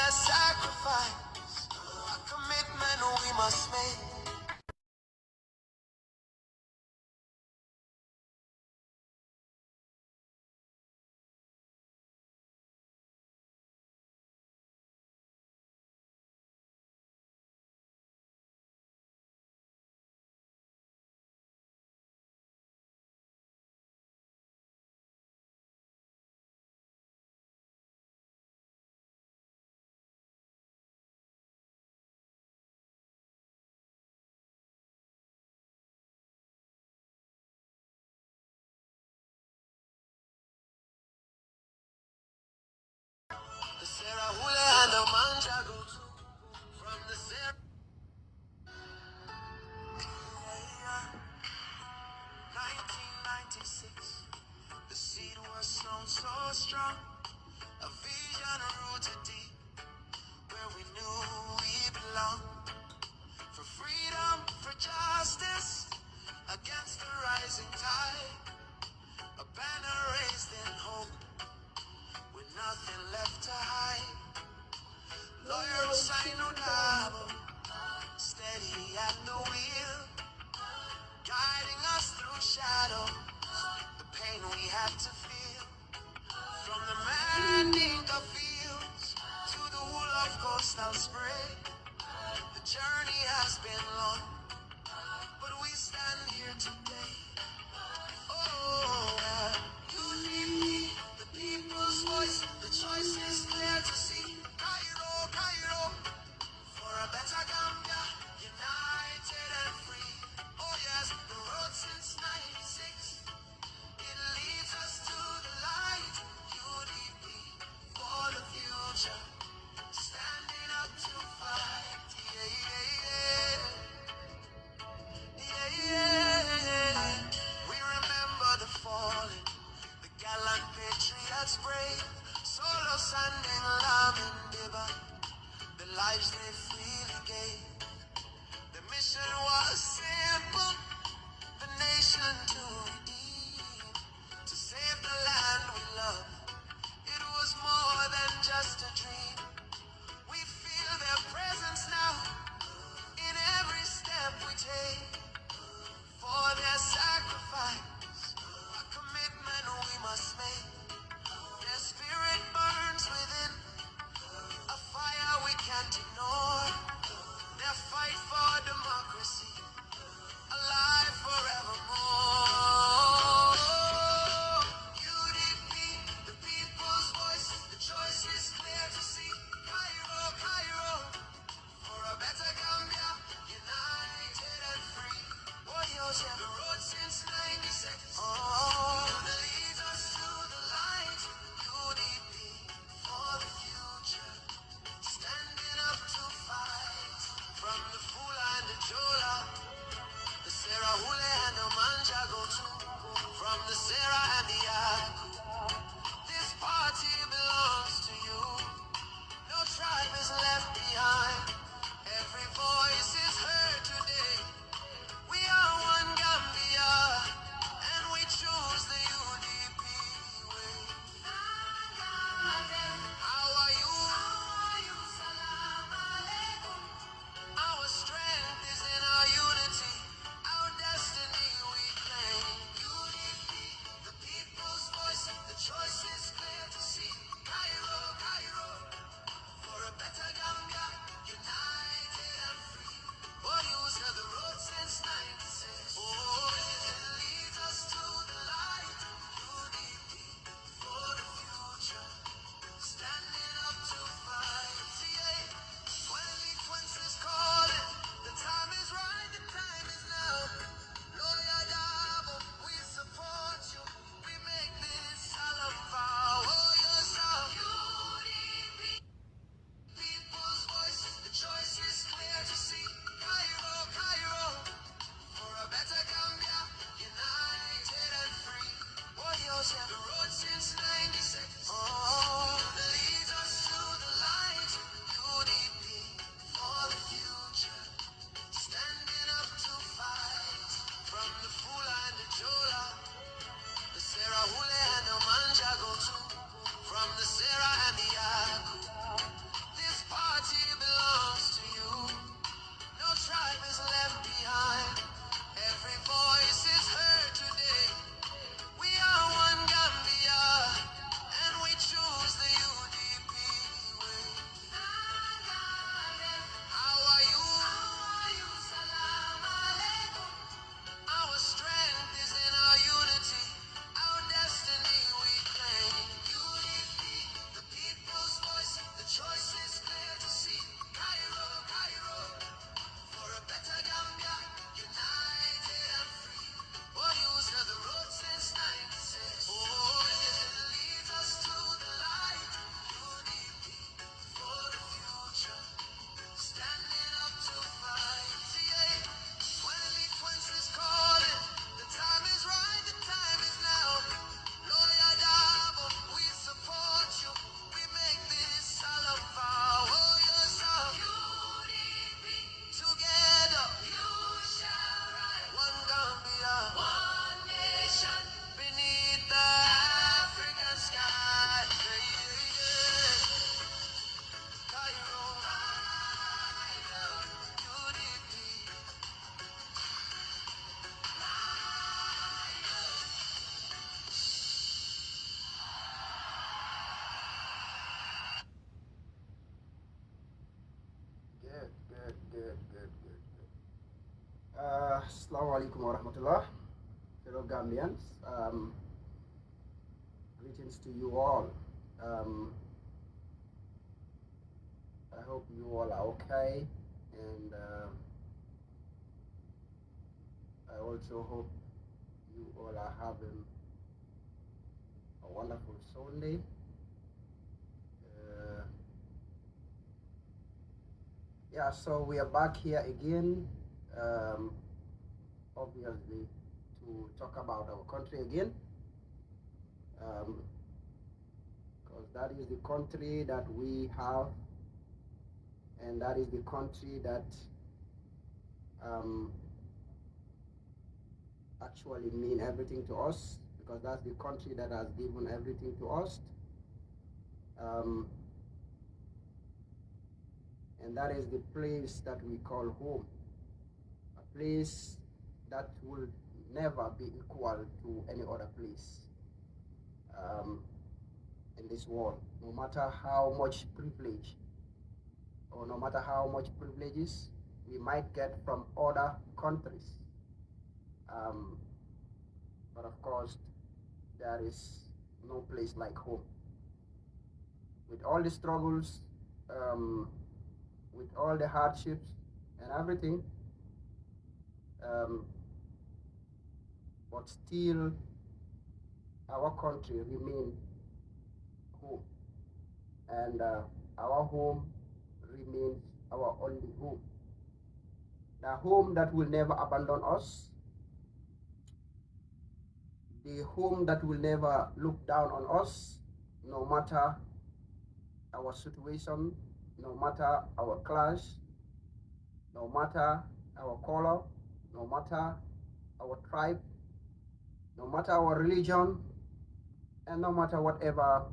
a sacrifice, a commitment we must make. The Sarah Hule and the Manjago too. From the Sarah 1996, the seed was sown so strong, a vision rooted deep, where we knew we belonged. For freedom, for justice, against the rising tide, a banner raised in hope, with nothing left to hide. Lawyer Usainu Dabo, steady at the wheel, guiding us through shadow, the pain we had to feel. From the Mandinka fields to the wool of coastal spray, the journey has been long, but we stand here today. Oh, you lead me, the people's voice, the choice is clear to see. Cairo, Cairo, for a better Gambia, united and free. Oh yes, the road since 96, it leads us to the light. UDP for the future, standing up to fight. Yeah, yeah, yeah. Yeah, yeah. Assalamu alaikum wa rahmatullah, fellow Gambians. Greetings to you all. Um, I hope you all are okay, and I also hope you all are having a wonderful Sunday. Yeah, so we are back here again, obviously, to talk about our country again. Because that is the country that we have, and that is the country that actually mean everything to us, because that's the country that has given everything to us. And that is the place that we call home, a place that will never be equal to any other place in this world, no matter how much privilege or no matter how much privileges we might get from other countries. But of course, there is no place like home. With all the struggles, with all the hardships and everything, but still our country remain home, and our home remains our only home. The home that will never abandon us, the home that will never look down on us, no matter our situation, no matter our class, no matter our color, no matter our tribe, no matter our religion, and no matter whatever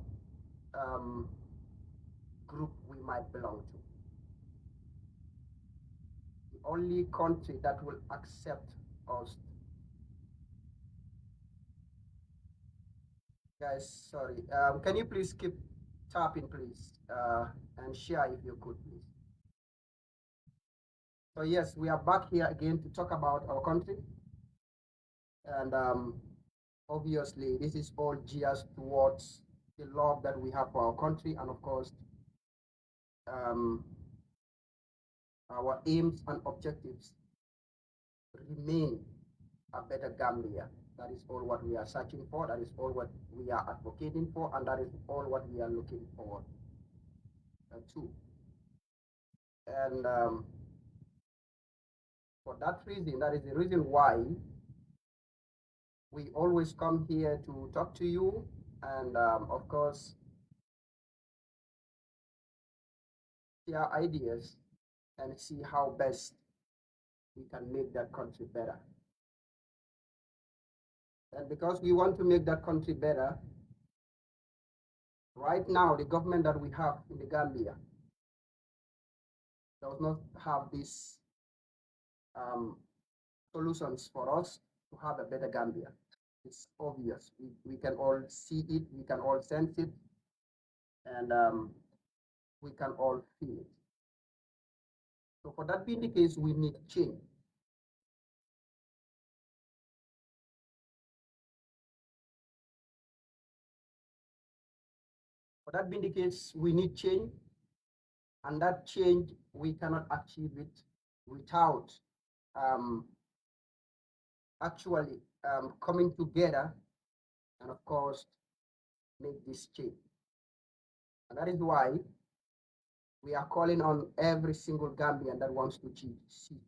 group we might belong to. The only country that will accept us. Guys, sorry. Can you please keep tapping, please, and share if you could, please. So yes, we are back here again to talk about our country, and obviously this is all geared towards the love that we have for our country, and of course, our aims and objectives remain a better Gambia. That is all what we are searching for. That is all what we are advocating for, and that is all what we are looking forward to. And for that reason, that is the reason why we always come here to talk to you, and of course, share ideas and see how best we can make that country better. And because we want to make that country better, right now, the government that we have in the Gambia does not have these solutions for us to have a better Gambia. It's obvious. We can all see it, we can all sense it, and we can all feel it. So for that being the case, we need change. For that being the case, we need change, and that change we cannot achieve it without actually coming together and of course make this change. And that is why we are calling on every single Gambian that wants to see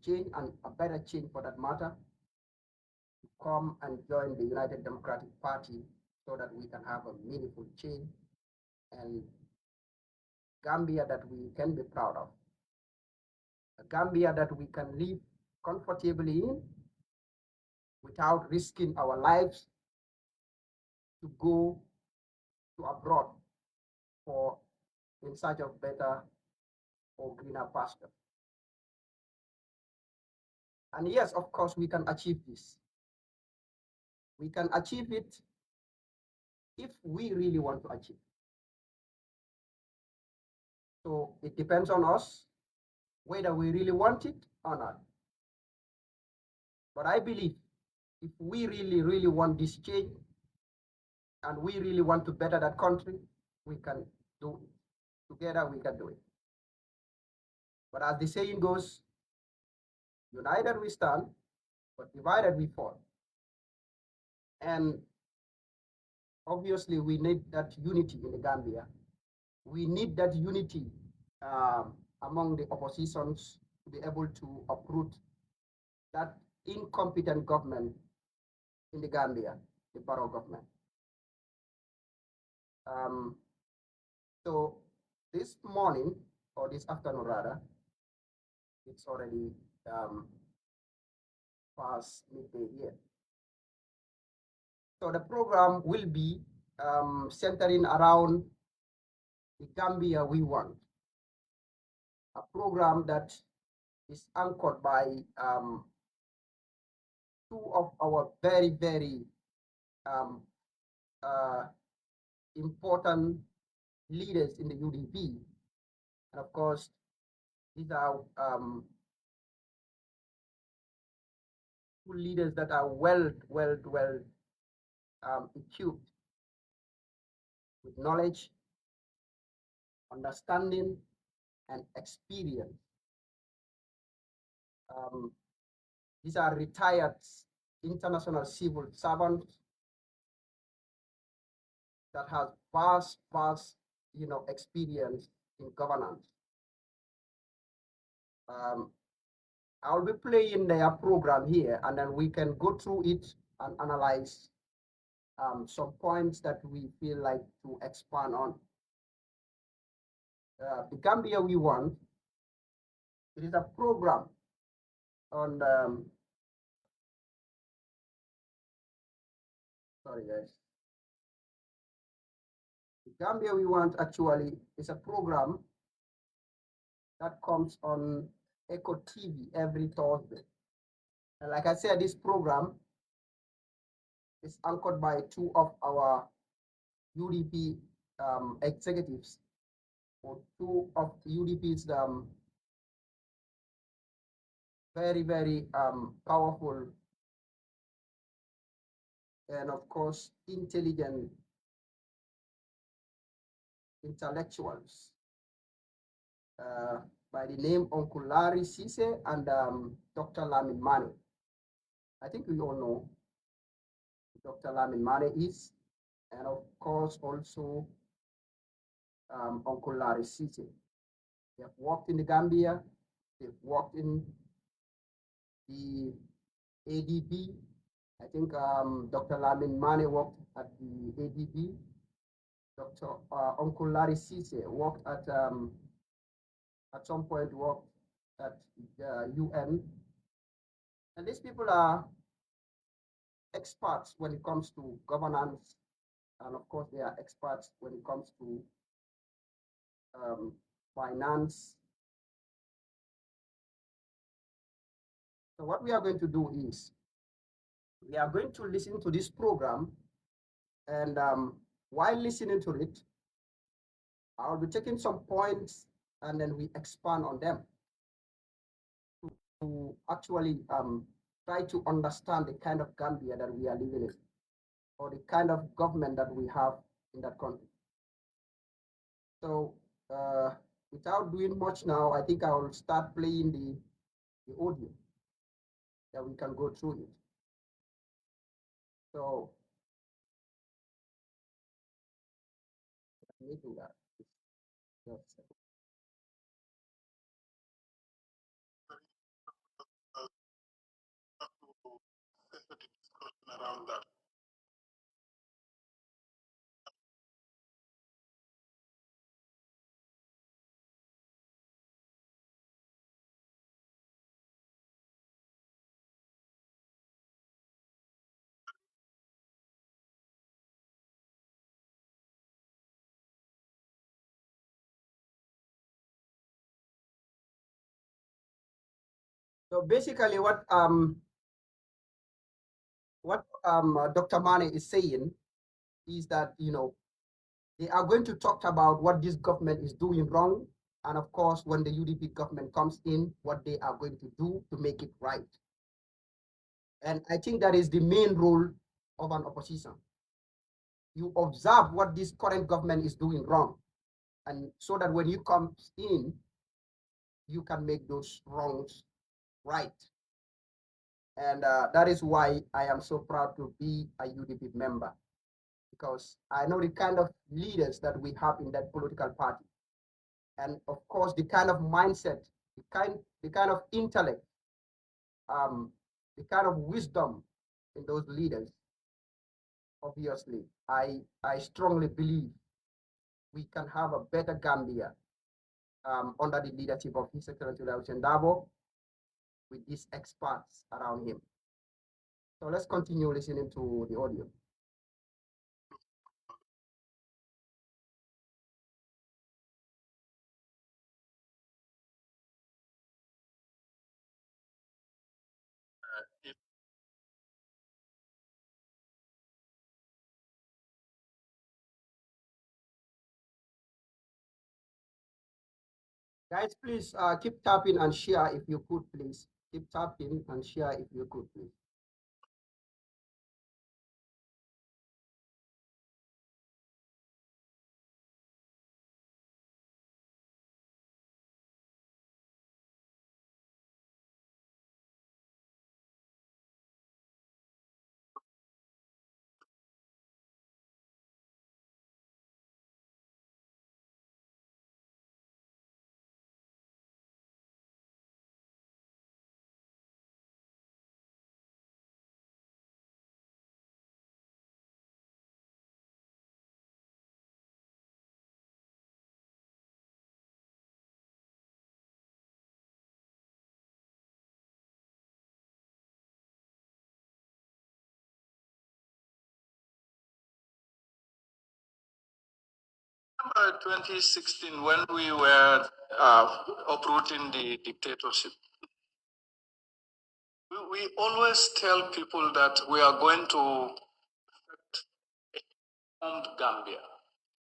change, and a better change for that matter, to come and join the United Democratic Party so that we can have a meaningful change and Gambia that we can be proud of. A Gambia that we can live comfortably in without risking our lives to go to abroad for in search of better or greener pasture. And yes, of course, we can achieve this. We can achieve it if we really want to achieve. So it depends on us whether we really want it or not. But I believe if we really, really want this change and we really want to better that country, we can do it. Together, we can do it. But as the saying goes, united we stand, but divided we fall. And obviously, we need that unity in the Gambia. We need that unity among the oppositions to be able to uproot that incompetent government in the Gambia, the Barrow government. Um, so this morning, or this afternoon rather, it's already past midday here. So the program will be centering around the Gambia we want, a program that is anchored by two of our very, very um, uh, important leaders in the UDP. And of course, these are two leaders that are well equipped with knowledge, understanding, and experience. These are retired international civil servants that have vast, experience in governance. I'll be playing their program here, and then we can go through it and analyze some points that we feel like to expand on. The Gambia we want, it is a program on, sorry guys. The Gambia we want actually is a program that comes on Echo TV every Thursday. And like I said, this program is anchored by two of our UDP executives, or two of UDP's very powerful and of course intelligent intellectuals by the name Uncle Larry Cisse and Dr. Lamin Mane. I think we all know who Dr. Lamin Mane is, and of course also Uncle Larry Cisse. They have worked in the Gambia, they've worked in the ADB. I think Dr. Lamin Mane worked at the ADB. Dr. Uncle Larry Cisse worked at some point worked at the UN. And these people are experts when it comes to governance. And of course, they are experts when it comes to finance. So what we are going to do is, we are going to listen to this program, and while listening to it, I'll be taking some points and then we expand on them to actually try to understand the kind of Gambia that we are living in, or the kind of government that we have in that country. So without doing much now, I think I will start playing the audio that we can go through it. So making that. Just around that. so basically, what Dr. Mane is saying is that they are going to talk about what this government is doing wrong, and of course, when the UDP government comes in, what they are going to do to make it right. And I think that is the main role of an opposition. You observe what this current government is doing wrong, and so that when you come in, you can make those wrongs right. And that is why I am so proud to be a UDP member, because I know the kind of leaders that we have in that political party. And of course, the kind of mindset, the kind of intellect, um, the kind of wisdom in those leaders. Obviously, I strongly believe we can have a better Gambia under the leadership of His Excellency Dabo with these experts around him. So let's continue listening to the audio. Guys, please keep tapping and share if you could, please. Keep tapping and share if you could, please. Remember 2016 when we were uprooting the dictatorship? We always tell people that we are going to form Gambia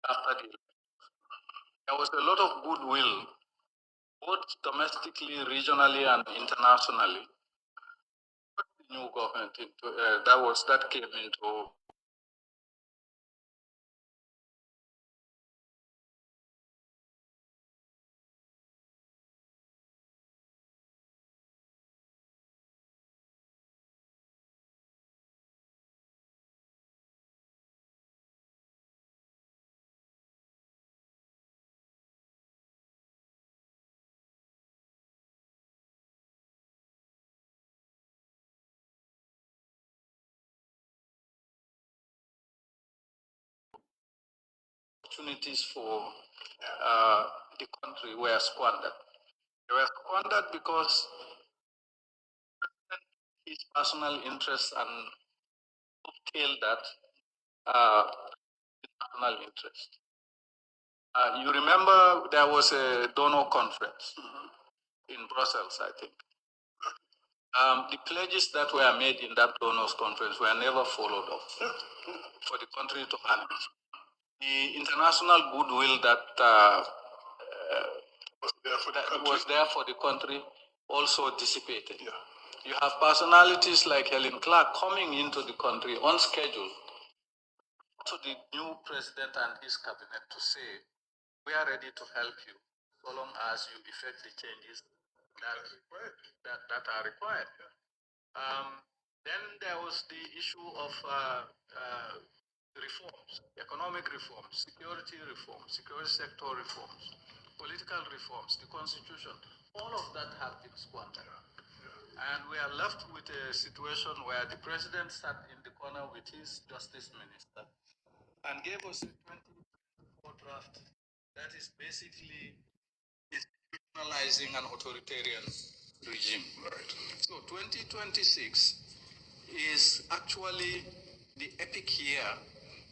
after the. There was a lot of goodwill, both domestically, regionally, and internationally. The new government that came into opportunities for the country were squandered. They were squandered because his personal interests and dovetailed that national interest. You remember there was a donor conference in Brussels, I think. The pledges that were made in that donors conference were never followed up for the country to hand. The international goodwill that was there for the country also dissipated. Yeah. You have personalities like Helen Clark coming into the country on schedule to the new president and his cabinet to say, we are ready to help you so long as you effect the changes that are required. Then there was the issue of reforms, economic reforms, security sector reforms, political reforms, the constitution. All of that have been squandered. And we are left with a situation where the president sat in the corner with his justice minister and gave us a 2024 draft that is basically institutionalizing an authoritarian regime. Right. So 2026 is actually the epic year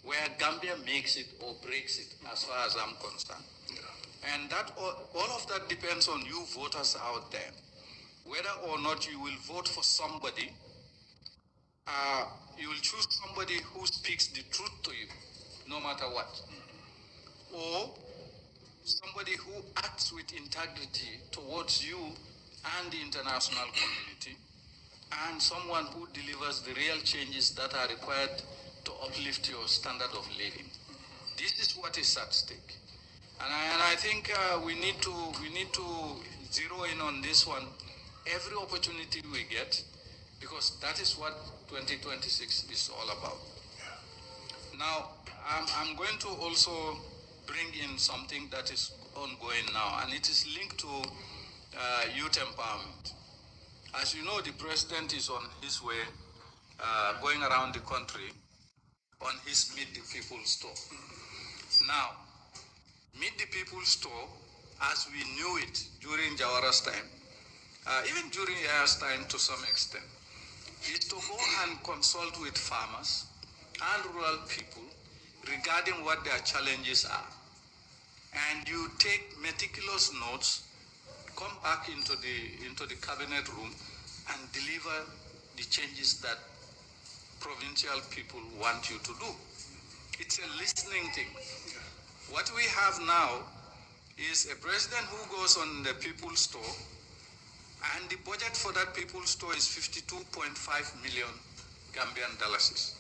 where Gambia makes it or breaks it, as far as I'm concerned. Yeah. And that all of that depends on you voters out there. Whether or not you will vote for somebody, you will choose somebody who speaks the truth to you, no matter what. Or somebody who acts with integrity towards you and the international community, and someone who delivers the real changes that are required to uplift your standard of living. This is what is at stake. And I think we need to zero in on this one every opportunity we get, because that is what 2026 is all about. Now, I'm going to also bring in something that is ongoing now, and it is linked to youth empowerment. As you know, the president is on his way going around the country on his Meet the People tour. Now, Meet the People tour, as we knew it during Jawara's time, even during Yaya's time to some extent, is to go and consult with farmers and rural people regarding what their challenges are. And you take meticulous notes, come back into the cabinet room and deliver the changes that provincial people want you to do. It's a listening thing. What we have now is a president who goes on the people's store, and the budget for that people's store is 52.5 million Gambian dollars.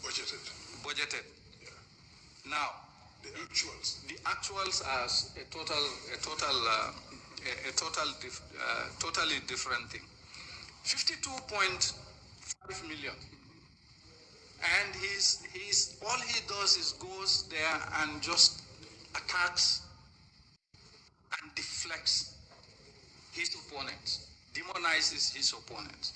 Budgeted. Yeah. Now, the actuals are totally different thing. 52.5 million. And he's all he does is goes there and just attacks and deflects his opponents, demonizes his opponents.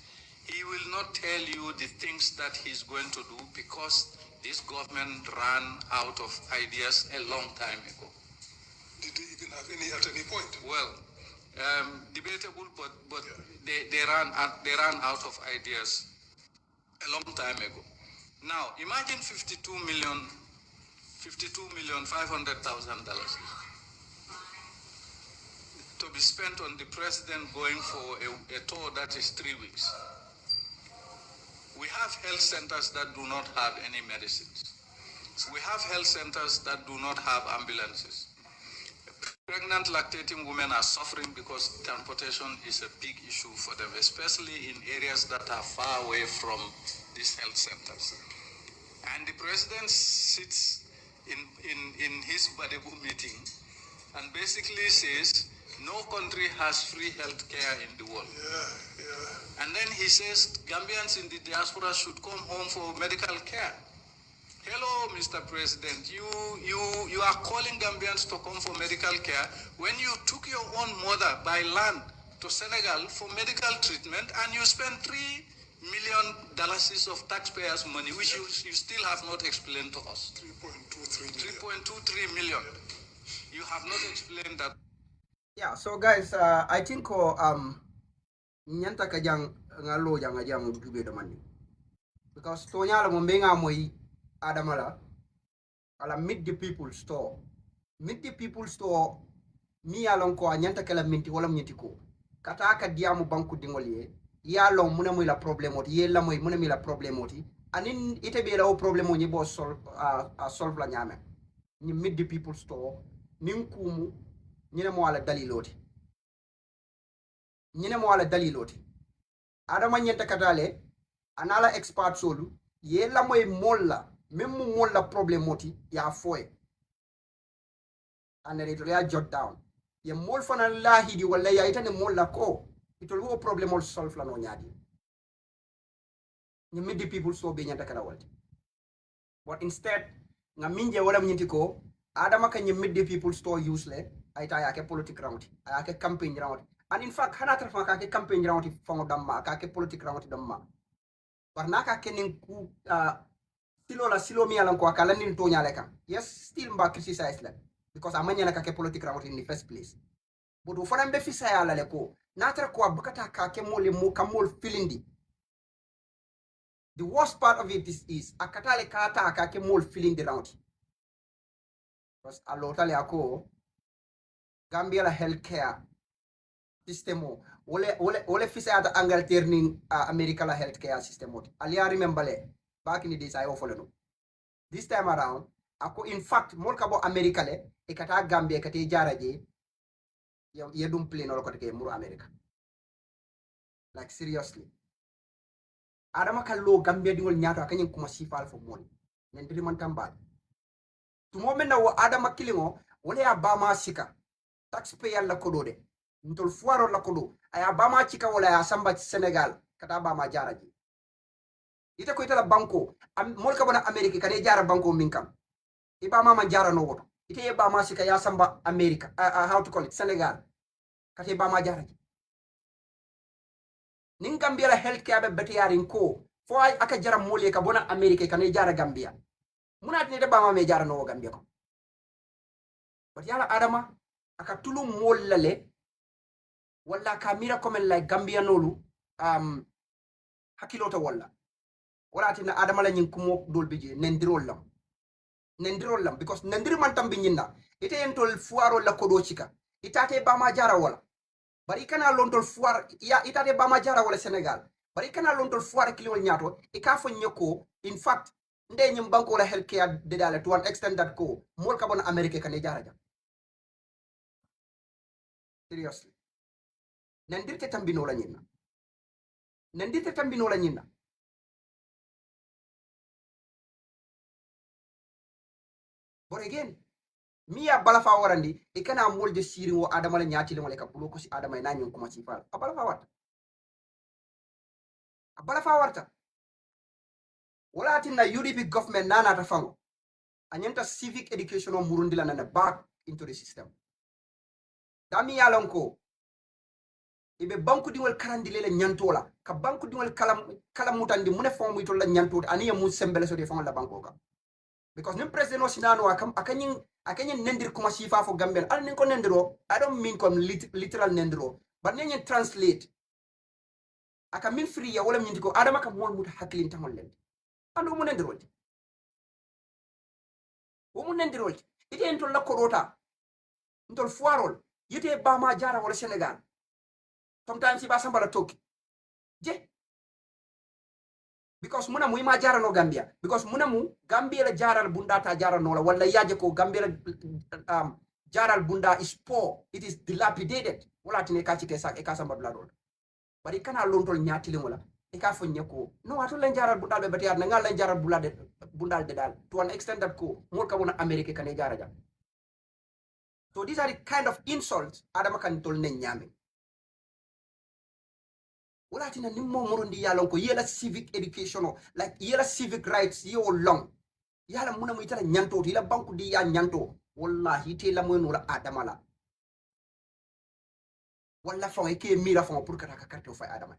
He will not tell you the things that he's going to do because this government ran out of ideas a long time ago. Did they even have any at any point? Well, debatable, but yeah. they ran out of ideas a long time ago. Now, imagine 52,500,000 to be spent on the president going for a tour that is 3 weeks. We have health centers that do not have any medicines. We have health centers that do not have ambulances. Pregnant lactating women are suffering because transportation is a big issue for them, especially in areas that are far away from these health centers. And the president sits in his Badebu meeting and basically says, no country has free health care in the world. Yeah. And then he says Gambians in the diaspora should come home for medical care. Hello, Mr. President, you are calling Gambians to come for medical care when you took your own mother by land to Senegal for medical treatment and you spent $3 million of taxpayers' money, which you still have not explained to us. 3.23 million. You have not explained that. Yeah, so guys, I think nyanta ka jang ngalo jang jang dube do mandi. Because tonyala mo benga moy adamala ala meet the people store. Meet the people store mi alon ko nyanta kala minti wala minti ko. Kata aka diamu banku dingoliye ya long muna moy la problème oti ye la moy muna mi la problème oti anin ite be la o problème ni bo solve la nyame. Ni meet the people store nin kumu ñine mo wala daliloti adama ñenta katale anala expert solu ye la moy molla même mo molla problème moti ya foy anere to ya jot down ye mol fana lahi di wala ya itane molla ko itol wo problème ol solve la no ñaadi ñi midi people so be ñenta kala walti but instead nga minje wala ñinti ko adama ka ñi midi people store useless aita yake politique round ayake campaign round and in fact hana tarfa ka ke campaign round fongo damma ka ke politique round damma barna ka kenin ku silo mi alan ko akala nin to nyale kan yes still mba criticize la because amanya ka ke politique round in the first place but fana mbe fisa ya la ko natra ko abukata ka ke mole mo kamol filindi the worst part of it is akatale kata ka ke mol filindi round because alotale ako Gambia la healthcare system wole fisa ata Angleterre ning America la healthcare system aliya remember le back in the days I offer no this time around ako in fact mol kabo America le e kata Gambia kate jaraje yedum plane or ko ke muru America like seriously adama kallo Gambia dingol nyaato akanyen kuma sifal fo mol nen diri man tambal tumo men na wo adama kilingo wala ya bama sika taxpayer la kodo de ntol fuaro la kodo aya bama chika wala ya samba Senegal kata bama jaraji ite ko itala banko mol ka bona America kane jara banko min kam ibama man jara no woto ite e bama sika ya samba America how to call it Senegal kata bama jaraji nin Gambia la healthcare be betiyarin ko fo ay aka jara mole ka bona America kane jara Gambia munat ni de bama me jara no Gambia ko but yala adama aka tulu mol lale walla ka mira comme la Gambia nolu hakilota wala tina adama la nyin kumo dol bije nendirol lam because nendir man tam binyinna ite entol fuaro la kodo chika itate bama jara wala bari kana lontol fuar ya itate bama jara wala Senegal bari kana lontol fuar kilol nyato e ka fo nyoko in fact nde nyim banko la healthcare de dale to an extent that ko mol ka bon America kan jara jam seriously nendirte tambino la nyinna but again miya balafa warandi e kana molde siri wo adama la nyaati le ka bulo ko si adama na nyon kuma si fal abalafa warta wala tinna UDP government nana ta fango anyanta civic education o murundi la nana back into the system dami yalon ko ibe banku dingol karandi le nyantola ka banku dingol kalam mutandi mune fon muy to la nyanto ani ya mu sembele so de fon la banko ka because nim president o sinano akanyin nendir kuma sifa fo Gambia al nin ko nendiro I don't mean comme literal nendiro but nyen translate aka min free ya wala min ko adama ka mol muta haklin tamol len ando mo nendirol o mo nendirol ite en to la korota ntol foirol yite bama jara wala Senegal sometimes iba sambala toki je because muna mu ima jara no Gambia because muna mu Gambia la jaral bunda ta jara no la wala yaje ko Gambia la jaral bunda is poor, it is dilapidated wala tine ka cike sak e ka samba bladol bari kana lontol nyaati le wala e ka fonye ko no wato len jaral bunda be batiya na ngal len jaral bulade bundal de dal to an extent that ko mol ka wona America kan jara jam. So these are the kind of insults adama kan tol ne nyame wala tina nimmo morondi yalon ko yela civic education like yela civic rights yo long yala muna mu itala nyanto ila banku di ya nyanto wallahi te la moy nura adama la walla fon e ke mira fon pour kata ka carte fay adama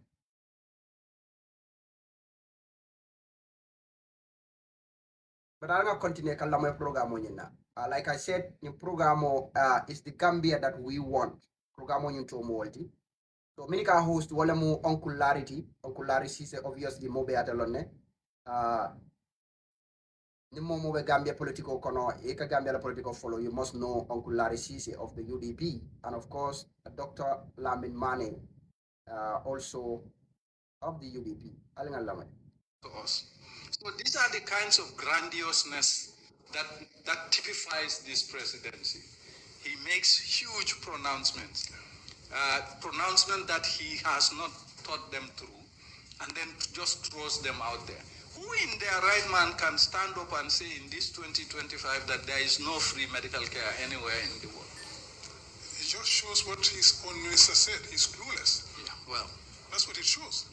but I'm gonna continue kala moy programme nyina like I said the program is the Gambia that we want program nyinto mo walti. So many ka host wala mu Uncle Larry Cisse obviously mo be atalonne ni mo be Gambia political kono e ka Gambia la political follow you must know Uncle Larry Cisse of the UDP and of course Dr. Lamin Mane also of the UDP alinga lamay To us. So these are the kinds of grandioseness that typifies this presidency. He makes huge pronouncements. Pronouncement that he has not thought them through, and then just throws them out there. Who in their right mind can stand up and say in this 2025 that there is no free medical care anywhere in the world? It just shows what his own minister said. He's clueless. Yeah, well. That's what it shows.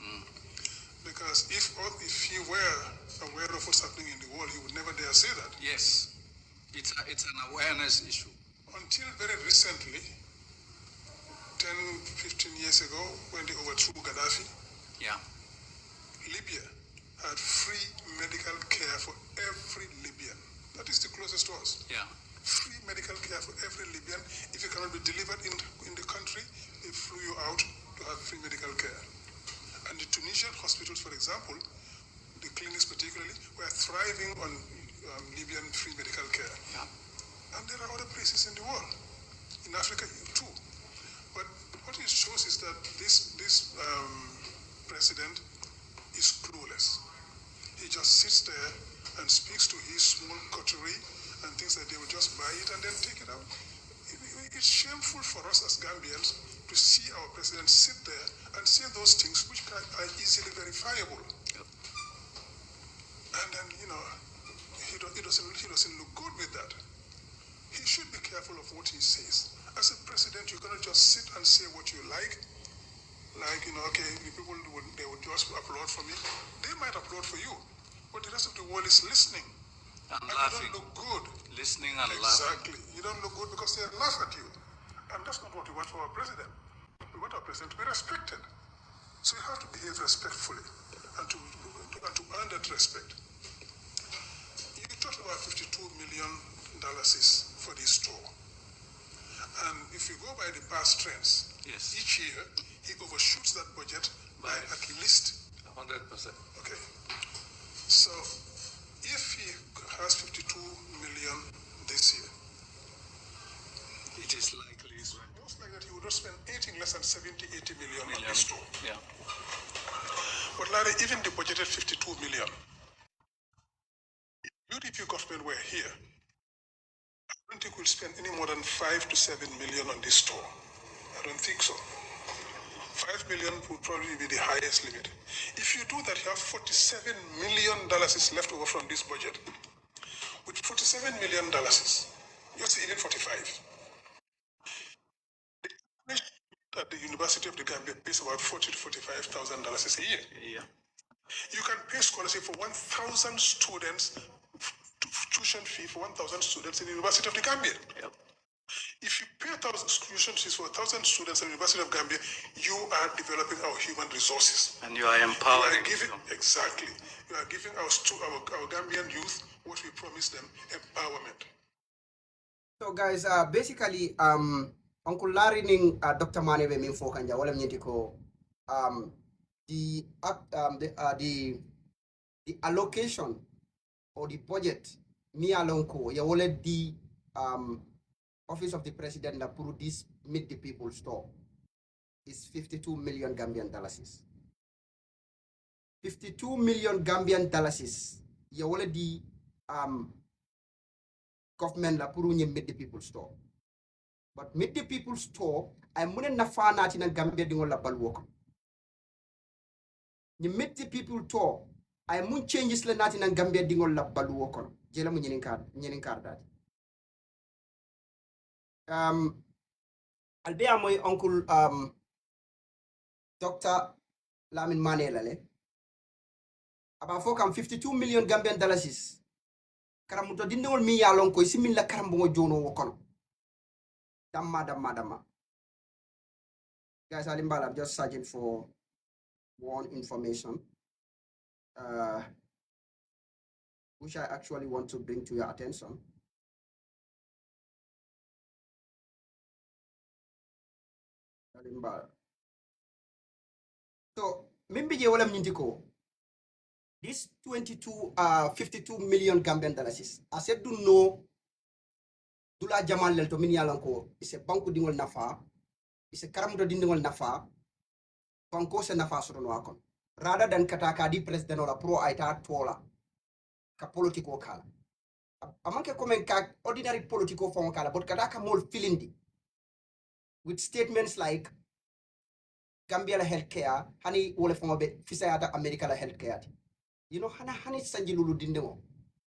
Because if he were aware of what's happening in the world, he would never dare say that. Yes, it's an awareness issue. Until very recently, 10, 15 years ago, when they overthrew Gaddafi, Yeah. Libya had free medical care for every Libyan. That is the closest to us. Yeah. Free medical care for every Libyan. If you cannot be delivered in the country, they flew you out to have free medical care. And the Tunisian hospitals, for example, the clinics particularly, were thriving on Libyan free medical care. Yeah. And there are other places in the world, in Africa too. But what it shows is that this president is clueless. He just sits there and speaks to his small coterie and thinks that they will just buy it and then take it out. It's shameful for us as Gambians to see our president sit there and say those things which are easily verifiable. he doesn't look good with that. He should be careful of what he says. As a president, you cannot just sit and say what you like. Like, okay, the people they would just applaud for me. They might applaud for you, but the rest of the world is listening. And You laughing. don't look good. Listening and laughing. Exactly. You don't look good because they laugh at you. And that's not what we want for our president. We want our president to be respected. So you have to behave respectfully and to earn that respect. You talked about $52 million for this store. And if you go by the past trends, Yes. each year he overshoots that budget by at least 100%. Okay. So if he has 52 million this year, It is likely he's going to. most likely that he would not spend anything less than 70, 80 million on this store. Yeah. But Larry, even the budgeted 52 million, UDP government were here, I don't think we'll spend any more than 5 to 7 million on this store. I don't think so. 5 million would probably be the highest limit. If you do that, you have $47 million is left over from this budget. With $47 million, you're saying even 45. The at the University of the Gambia pays about $40,000 to $45,000 a year. Yeah. You can pay scholarship for 1,000 students, tuition fee for 1,000 students in the University of the Gambia. Yep. If you pay 1,000 tuition fees for 1,000 students in the University of Gambia, you are developing our human resources. And you are empowering them. Exactly. You are giving our Gambian youth what we promised them, empowerment. So guys, basically, Uncle Larry ning Dr. Mane be min fo kanja wala nyenti ko the allocation or the budget mi alon ko ya wala the office of the president na pour this meet the people store is 52 million Gambian dollars. 52 million Gambian dollars ya wala the government la pour meet the people store. But meet the people store, I mune nafa nati na Gambia dingo la balwoko. Ni meet the people store, I mun changes la nati na Gambia dingo la balwoko. Jela mu nyenin card that. Albea moy uncle Dr. Lamin Mane lale. Aba fokam 52 million Gambian dollars. Karamuto dindol mi yalon ko simin la karambo jono wokono. Damma. Guys, I'm just searching for one information which I actually want to bring to your attention. So, Mimbi wala mnyindiko. This 52 million Gambian dollars. I said do know dula jamal lel to min yalan ko ise banku dingol nafa ise karamudo dingol nafa banko se nafa soto no akon rather than kataka di president ola pro aita tola ka politiko kala amanke komen ka ordinary politiko fon kala but kataka mol filindi with statements like Gambia la healthcare hani wole fon be fisayata America la healthcare hani sanjilulu dindingo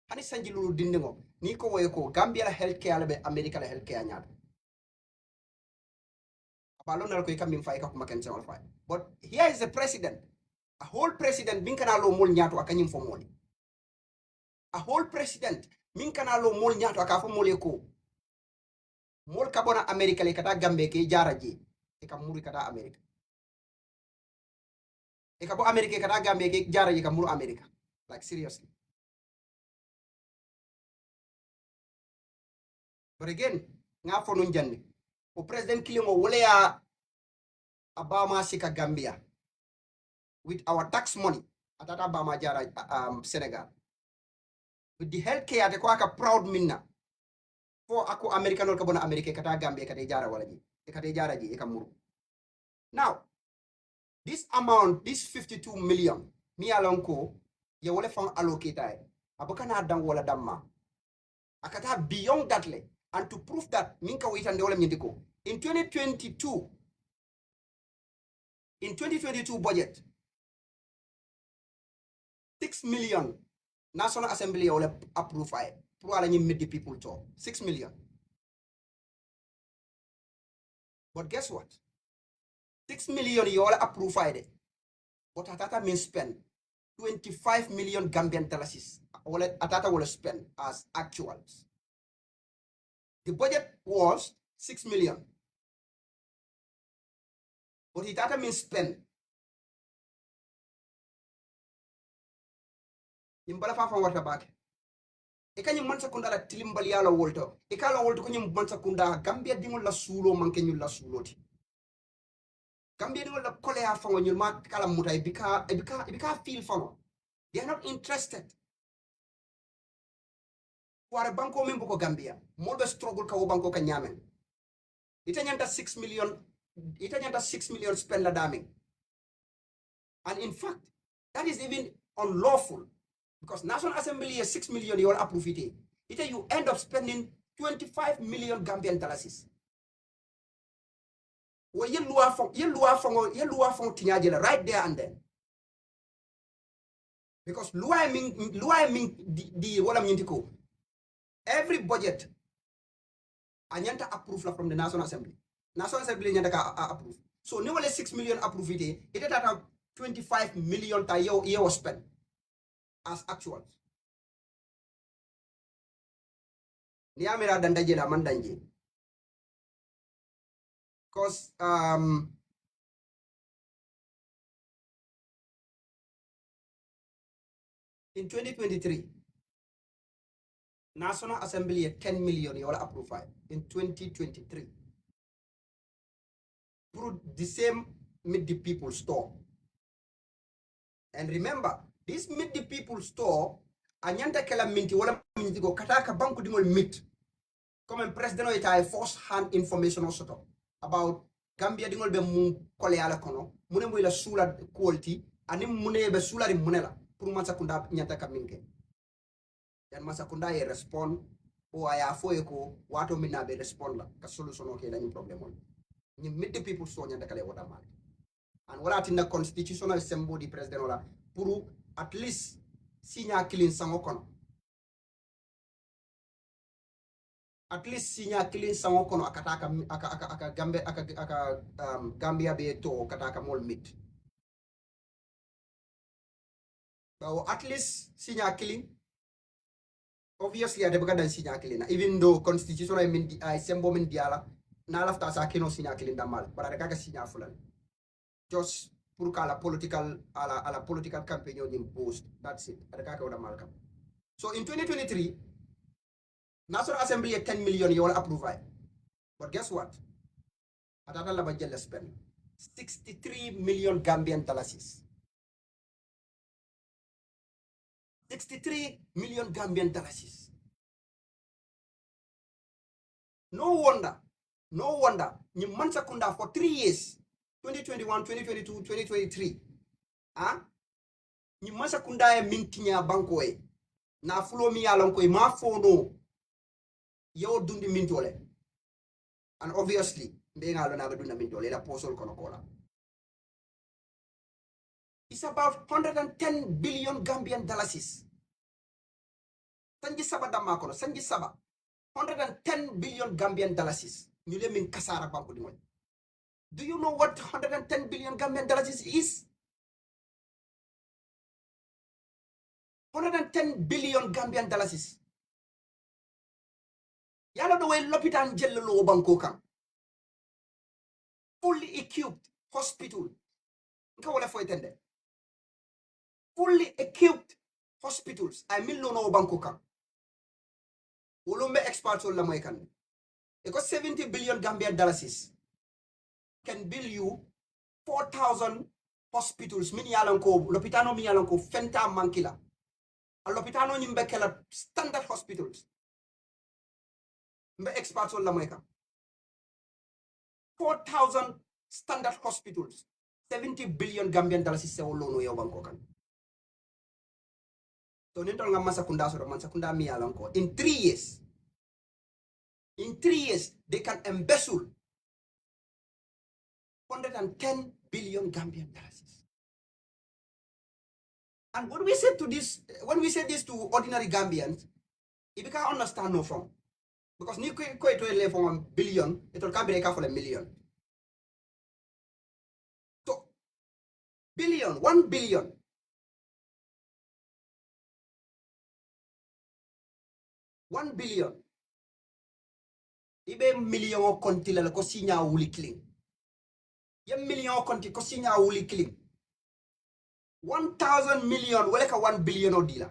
hani sanjilulu dindingo ni ko woy ko Gambia la healthcare be America la healthcare nyaata balon na ko kam fay ka kuma ken sama fay but here is the president a whole president min kana lo mol nyaato akanyim fo moli a whole president min kana lo mol nyaato aka fo moli ko mol ka bona America le kata Gambia ke jaraji e kam muri kata America e ka bo America kata Gambia ke jaraji kam muri America like seriously. But again, nga fo nun jandi o president kilimo wole ya abama sika Gambia with our tax money atata abama jara Senegal with the healthcare te ko aka proud minna fo ako American ka bona America kata Gambia kata jara wala ji kata jara ji e kamuru. Now this amount, this 52 million mi alonko ye wole fan allocate abakana dang wala damma akata beyond that le. And to prove that, minka witande wala mnyindiko. In 2022 budget, 6 million National Assembly will approve it. Probably meet the people to 6 million. But guess what? 6 million you all approve it. But Atata means spend 25 million Gambian dollars. Atata will spend as actuals. The budget was 6 million. But Atata means spend. Yimbala fa wata back. Ikanyi mansa kunda la tilimbali ala wolto. Ikala wolto kanyi mansa kunda Gambia dingol la sulo manke nyul la suloti. Gambia dingol la kole ya fango nyul ma kala muta ibika feel fango. They are not interested. Ware banko min buko Gambia. Molbe struggle ka wo banko ka nyamen. Itanyanta 6 million. Itanyanta 6 million spend la daming. And in fact, that is even unlawful. Because National Assembly is 6 million you all approve it. You end up spending 25 million Gambian dollars. Well, you lua from tinyajela right there and then. Because lua mean the what I mean to every budget anyanta approve from the National Assembly. National Assembly anyanta ka approve. So no only 6 million approve it at 25 million ta year was spent as actuals. Niamira dandaje la mandanje. Because in 2023, National Assembly 10 million you all approve in 2023. Through the same Meet the People store. And remember, this Meet the People store, anyanta kela minti wala minti go kataka banku dimol meet. Come and president ita first hand information also about Gambia dingol be mu kole ala kono mune mo ila sula quality ani mune be sula ri munela pour masakunda nyanta kaminke yan masakunda ye respond o aya foye ko wato minna be respond la ka solution okay dañu problem on ni Meet the People so nyanta kale wada mal and wala tinda constitutional assembly di president wala pour at least signa clean sango kono at least sinya clean sango kono akataka Gambia be to kataka mol mit. So at least sinya clean. Obviously I debaga dan sinya clean. Even though constitution I sembo min diala na lafta sa kino sinya clean damal. But I sinya fulan. Just pour kala political ala political campaign on imposed. That's it. Adaka oda malka. So in 2023 National Assembly 10 million you all approve it. But guess what? Atata la budget spend 63 million Gambian dollars. 63 million Gambian dollars. No wonder. Ni mansa kunda for 3 years. 2021, 2022, 2023. Ni mansa kunda e mintinya banko e. Na fulo mi yalon ko ma fono. Yo dundi mintole. And obviously, being alone na dunda mintole la posol kono kola. It's about 110 billion Gambian dollars. Sanji saba dama kono, sanji saba. 110 billion Gambian dollars. Nyule min kasara banko di moy. Do you know what 110 billion Gambian dollars is? 110 billion Gambian dollars. Yala do way lopitan jello banko kam. Fully equipped hospital. Nka wala fo etende. Fully equipped hospitals. I mean no banko kam. Ulumbe experts on la moy kan. Because 70 billion Gambian dollars can bill you 4,000 hospitals. Mini yalanko lopitano mi yalanko fenta mankila. A lopitano nyimbekela standard hospitals. Mbe experts on la moyka 4,000 standard hospitals 70 billion Gambian dollars is lono yo banko kan to nintol nga masakunda mi yalanko in 3 years they can embezzle 110 billion Gambian dollars And when we say this to ordinary Gambians, if you can't understand no from. Because ni ko ito ele from a billion, it'll come back for a million. So billion, 1 billion. 1 billion. Ibe million o konti la ko sinya wuli clean. Ye million o konti ko sinya wuli clean. 1,000 million wala ka 1 billion o dila.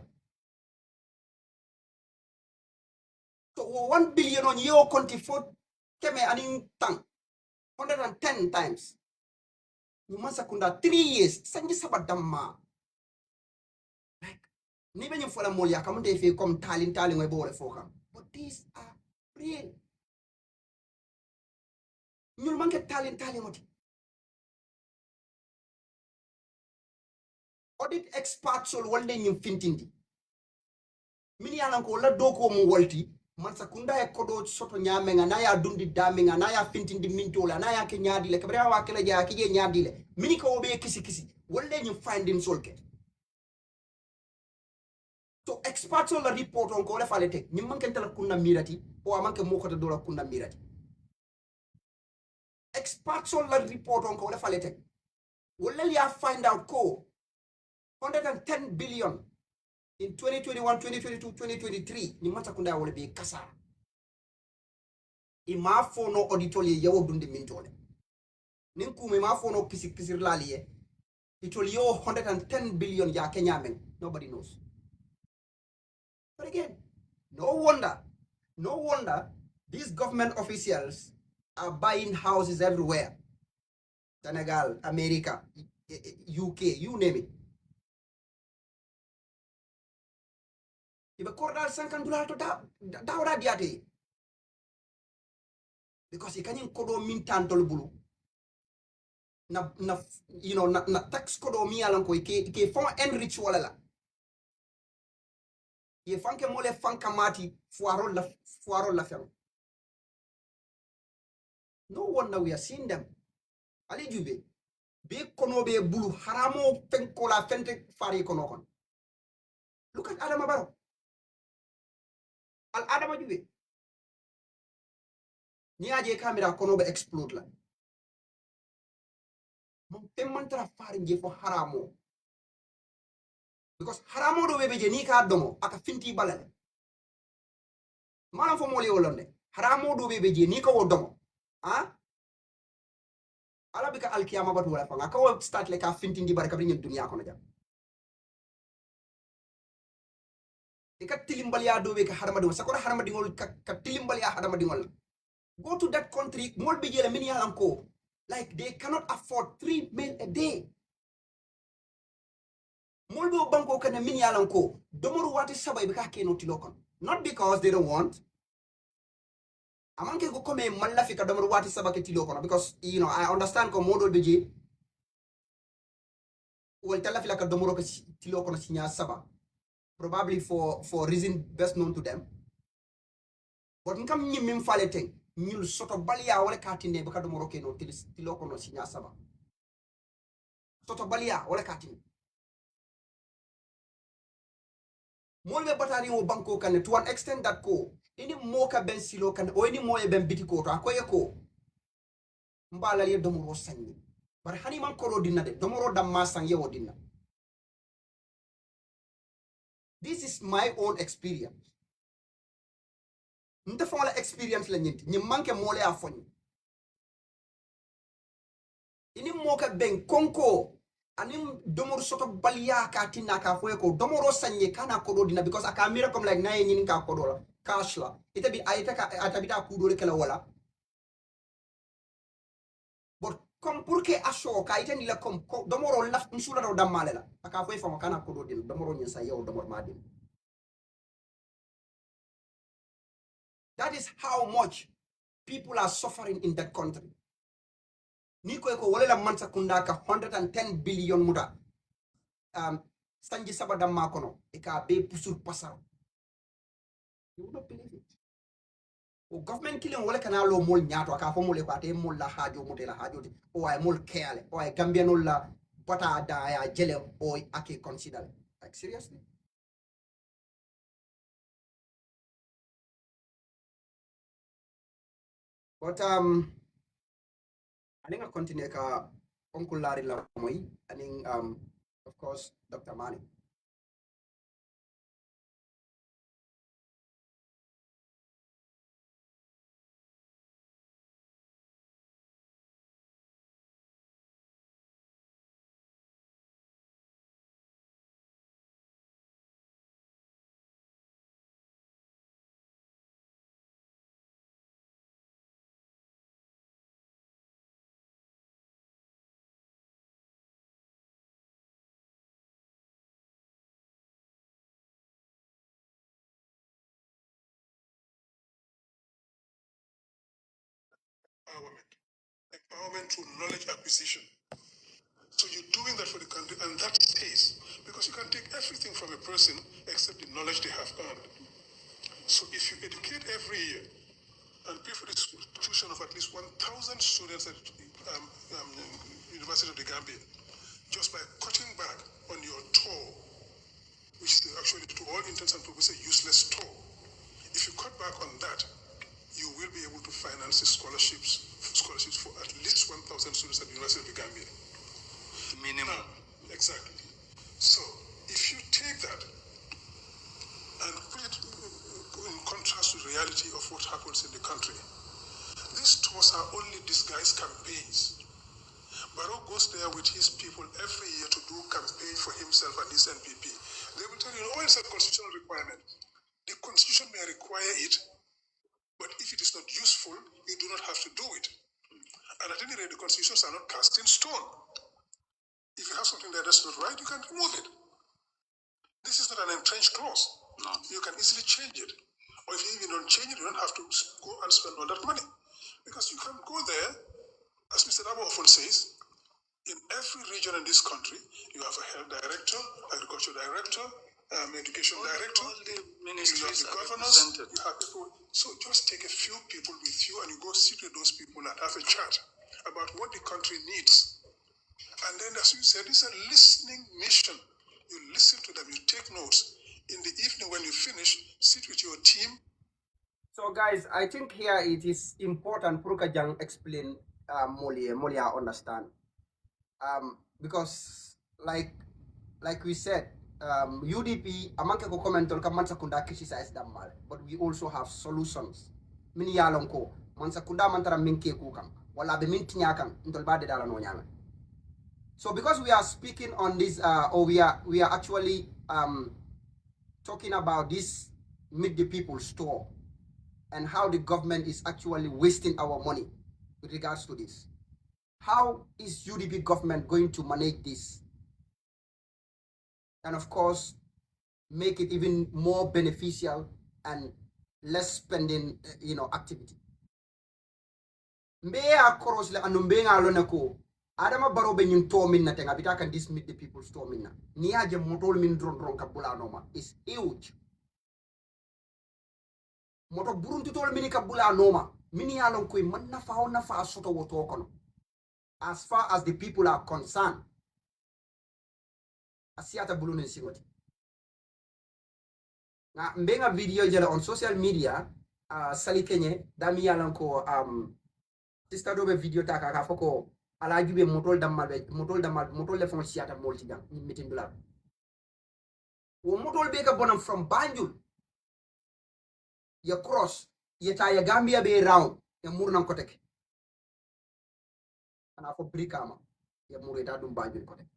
So 1 billion on yo konti for keme aning tang 110 times. You must kunda 3 years. Sanji sabadamma. Like ni be ñu fola mol ya kamunte fi comme talin ngoy bo wala foka. But these are real. Ñul manke talin oti. Audit experts sol wonde ñu fintindi. Mini yalan ko la doko mu wolti man sakunda e kodo soto nyame nga na ya dundi dami nga na ya fintindi mintola na ya ke nyaadi le kabra wa kala ja ki je nyaadi le mini ko be kisi wonde ñu finding solke. So experts on la report on ko le fale tek ñu manke tala kunna mirati o manke mo ko do la kunna mirati. Experts on la report on ko le fale tek wala ya find out ko 110 billion in 2021, 2022, 2023, ni mata kunda wole be kasa. Ima fono auditoli yawo dundi mintole. Ninku me ma fono kisir laliye. Itoli yo 110 billion ya Kenya men. Nobody knows. But again, no wonder these government officials are buying houses everywhere. Senegal, America, UK, you name it. Ibe kordal $50 to dawra diate. Because ikanyin kodo mintan tol bulu. Na tax kodo mi alan ko ke fon enrich wala la. Ye fanke mole fanka mati fuarol la fem. No wonder we are seeing them. Ali jube. Be kono be bulu haramo fenkola fente fari kono kon. Look at Adama Barrow. Al Adama jube. Ni aje kamera kono be explode la. Mon temmantra fari je fo haramo. Because haramo do bebe je ni ka domo aka finti balale. Manam fo moli wolonde. Haramo do bebe je ni ka wo domo. Ah? Ala bika alkiyama batu wala fanga ka wo start le ka finti ndi baraka bi dunya kono jam. Ika tilimbali ya do be ka harama do sakora harama dingol ka tilimbali ya harama dingol. Go to that country, mol be jela mini yalanko. Like they cannot afford 3 meals a day. Moldo banko kana mini yalanko. Domoru wati sabay bika ke no tilokon. Not because they don't want. Amanke go come malafika domoru wati sabake tilokon because I understand ko modo beje. Well talafila ka domoru ka tilokon sinya saba. Probably for reason best known to them. But nkam nyimim fale teng. Nyul soto balia wala katine baka do moroke no tiloko no sinya saba soto balia wala katine molbe batari o banko kan to an extent that ko ini moka ben silo kan o ini moye ben bitiko to akoye ko mbala ye do moro sanni bar hani man ko dinna de do moro dam ma sang yewo dinna. This is my own experience. Nte fon la experience la nyinti ni manke mole a foni ini moka ben konko anim domor soto balia ka tinna ka foye ko domoro sanye kana ko do dina because aka mira comme like naye nyini ka ko do la cash la itabi ayita ka atabita ku do kala wala but comme pour que aso ka itani la comme domoro laf nsula do damale la aka foye fama kana ko do dina domoro nyen sa yew domor ma din. That is how much people are suffering in that country. Niko eko wale la mansa kundaka 110 billion muda. Sanji sabada makono. Eka be pusur pasaro. You would not believe it. O government killing wale kana lo mol nyato aka fo mole kwate mol la hajo mote la hajo de. O ay mol keale. O ay Gambia no la bata da ya jele o ake consider. Like seriously. But I think I'll continue ka Uncle Larry Lamoy. I think of course Dr. Mani. Empowerment. Empowerment through knowledge acquisition. So you're doing that for the country, and that stays. Because you can take everything from a person except the knowledge they have earned. So if you educate every year and pay for the tuition of at least 1,000 students at University of the Gambia, just by cutting back on your toll, which is actually to all intents and purposes a useless toll. If you cut back on that, you will be able to finance the scholarships for at least 1,000 students at the University of the Gambia. Minimum. Exactly. So if you take that and put it in contrast to the reality of what happens in the country, these tours are only disguised campaigns. Barrow goes there with his people every year to do campaign for himself and his NPP. They will tell you, oh, it's a constitutional requirement. The constitution may require it, but if it is not useful, you do not have to do it. And at any rate, the constitutions are not cast in stone. If you have something there that's not right, you can remove it. This is not an entrenched clause. No. You can easily change it. Or if you even don't change it, you don't have to go and spend all that money. Because you can go there, as Mr. Dabo often says, in every region in this country, you have a health director, agriculture director, education director, all the you ministries have the are governors, represented. you have people. So just take a few people with you and you go sit with those people and have a chat about what the country needs. And then, as you said, it's a listening mission. You listen to them, you take notes. In the evening when you finish, sit with your team. So guys, I think here it is important for Kajang explain Molia understand. Because like we said, UDP amanke ko comment on kaman sakunda criticize them mal, but we also have solutions. Mini yalon ko man sakunda man tara minke ku kam wala be min tinya kan ntol bade dala no nyama. So because we are speaking on this or we are actually talking about this meet the people store and how the government is actually wasting our money with regards to this. How is UDP government going to manage this? And of course, make it even more beneficial and less spending, activity. Mbeya koros le anu mbenga lona ko adama baro be nyun to min na tenga bita kan this meet the people store min na ni aje motol min dron kabula noma is huge. Moto buruntu tol mini kabula noma mini yalon koy man na fa soto woto kono. As far as the people are concerned, asiata bulun en sigoti. Na mbenga video jela on social media, sali kenye dami yalan ko sister dobe video taka ka foko ala jube motol le fon siata molti jam ni meeting dula. Wo motol be ka bonam from Banjul. Ya cross, ya ta ya Gambia be round, ya murnam kotek. Ana fo brikama, ya mureta dum Banjul kotek.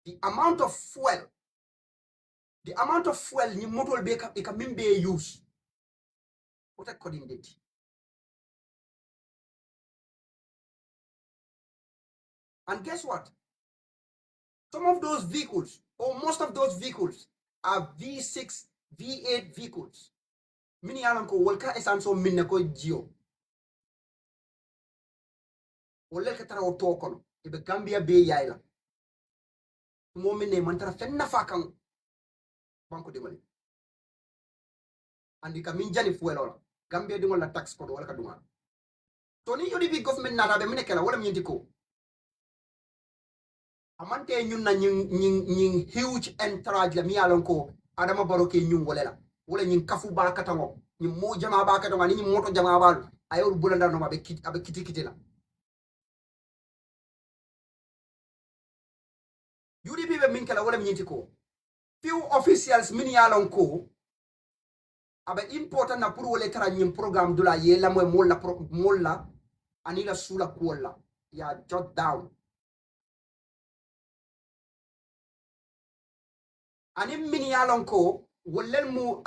The amount of fuel ni motol be ka mimbe use. What according date. And guess what? Some of those vehicles, or most of those vehicles, are V6, V8 vehicles. Mini alam ko walka esanso minna ko jio. Wala ka tara oto kono. Ibe Gambia be yaila. Mo minne mantara fenna fakang banko dimali. Andi ka minjani fuelola. Gambia di la tax code wala ka dunga. So ni UDP government na rabe minne kala wala myenti ko. amante ñun na ñing huge entourage la mi yalon ko adama baro ke ñun wala ñing kafu ba katango ñi mo jama ba katango ni moto jama balu ayor bulanda no abe kiti kiti la UDP be min kala wala ñinti ko few officials min yalon ko abe important na pour wala tara ñim programme dula ye la moy molla anila sula kuola ya jot down anim min yalon ko wolel mu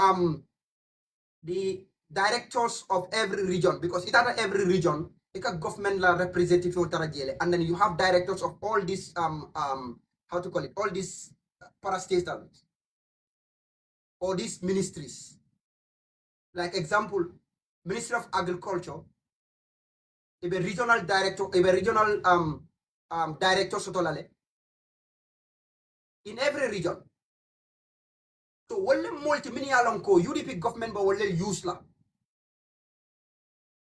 the directors of every region, because it at every region it a government la representative tarajele, and then you have directors of all these how to call it, all these parastatals or these ministries. Like example, Ministry of Agriculture, if a regional director, if a regional director sotolale in every region. So wale multi-mini alonko UDP government ba wale use la.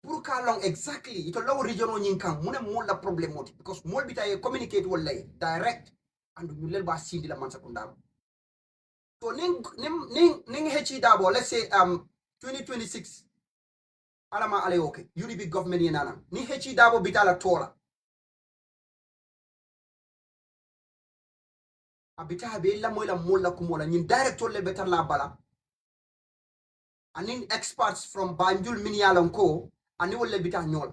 Pour ka long exactly ito law region o nyinkang mune mol la problem moti because mol bitaye communicate wale direct and ñu lel ba sindi la man sakunda. So ning hechi dabo, let's say 2026 alama ale okay UDP government yenana ni hechi dabo bitala tola abita be la moy la mol la kumola ñin director le betar la bala anin experts from Banjul Minialon ko ani wolle bita ñol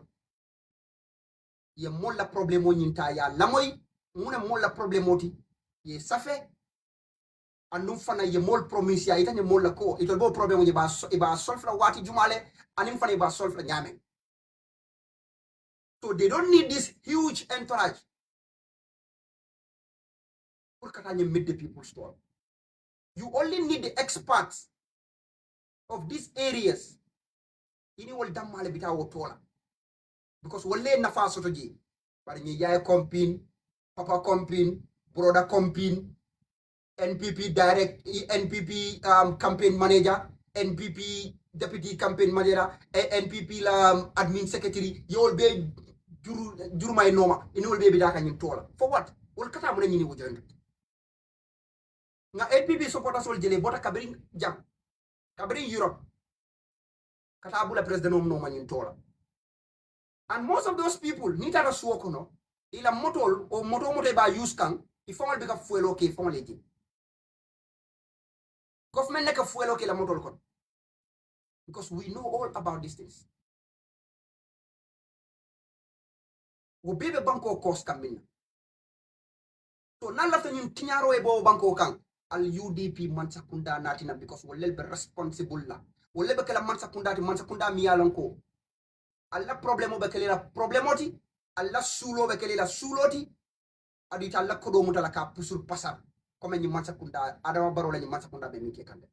ye mol la problème o ñinta ya lamoy mune mol la problème oti ye safe andum fana ye mol promise ya itane mol la ko itol bo problème o ba solve la wati jumale anim fana ba solve la ñame. So they don't need this huge entourage pour katanye meet the people's store. You only need the experts of these areas ini wol damale bita wotola because wolle nafa soto ji bari ñi yaay compine papa compine broda compine NPP direct NPP campaign manager, NPP deputy campaign manager, NPP la admin secretary yol be juru may noma ini wol be bita kanyim tola for what wol kata mo ñini wo jonde nga NPP supporters wol jele bota kabrin jam kabrin Europe kata bula president no manin tola. And most of those people need to swoko no ila motol o moto ba use kan ifongal bika fuelo ke fongal eji government neka fuelo ke la motol kon because we know all about these things. Wo bebe banko cost kamina so nan lafta ñun tiñaro e bo banko kan al UDP man sakunda natina because wolel be responsible la wolel be kala man sakunda mi yalon ko alla problemo be kala problemoti alla sulo be kala suloti adita alla kodo mutala ka pusur pasar comme ñi man sakunda adama baro la ñi man sakunda be mi ke kande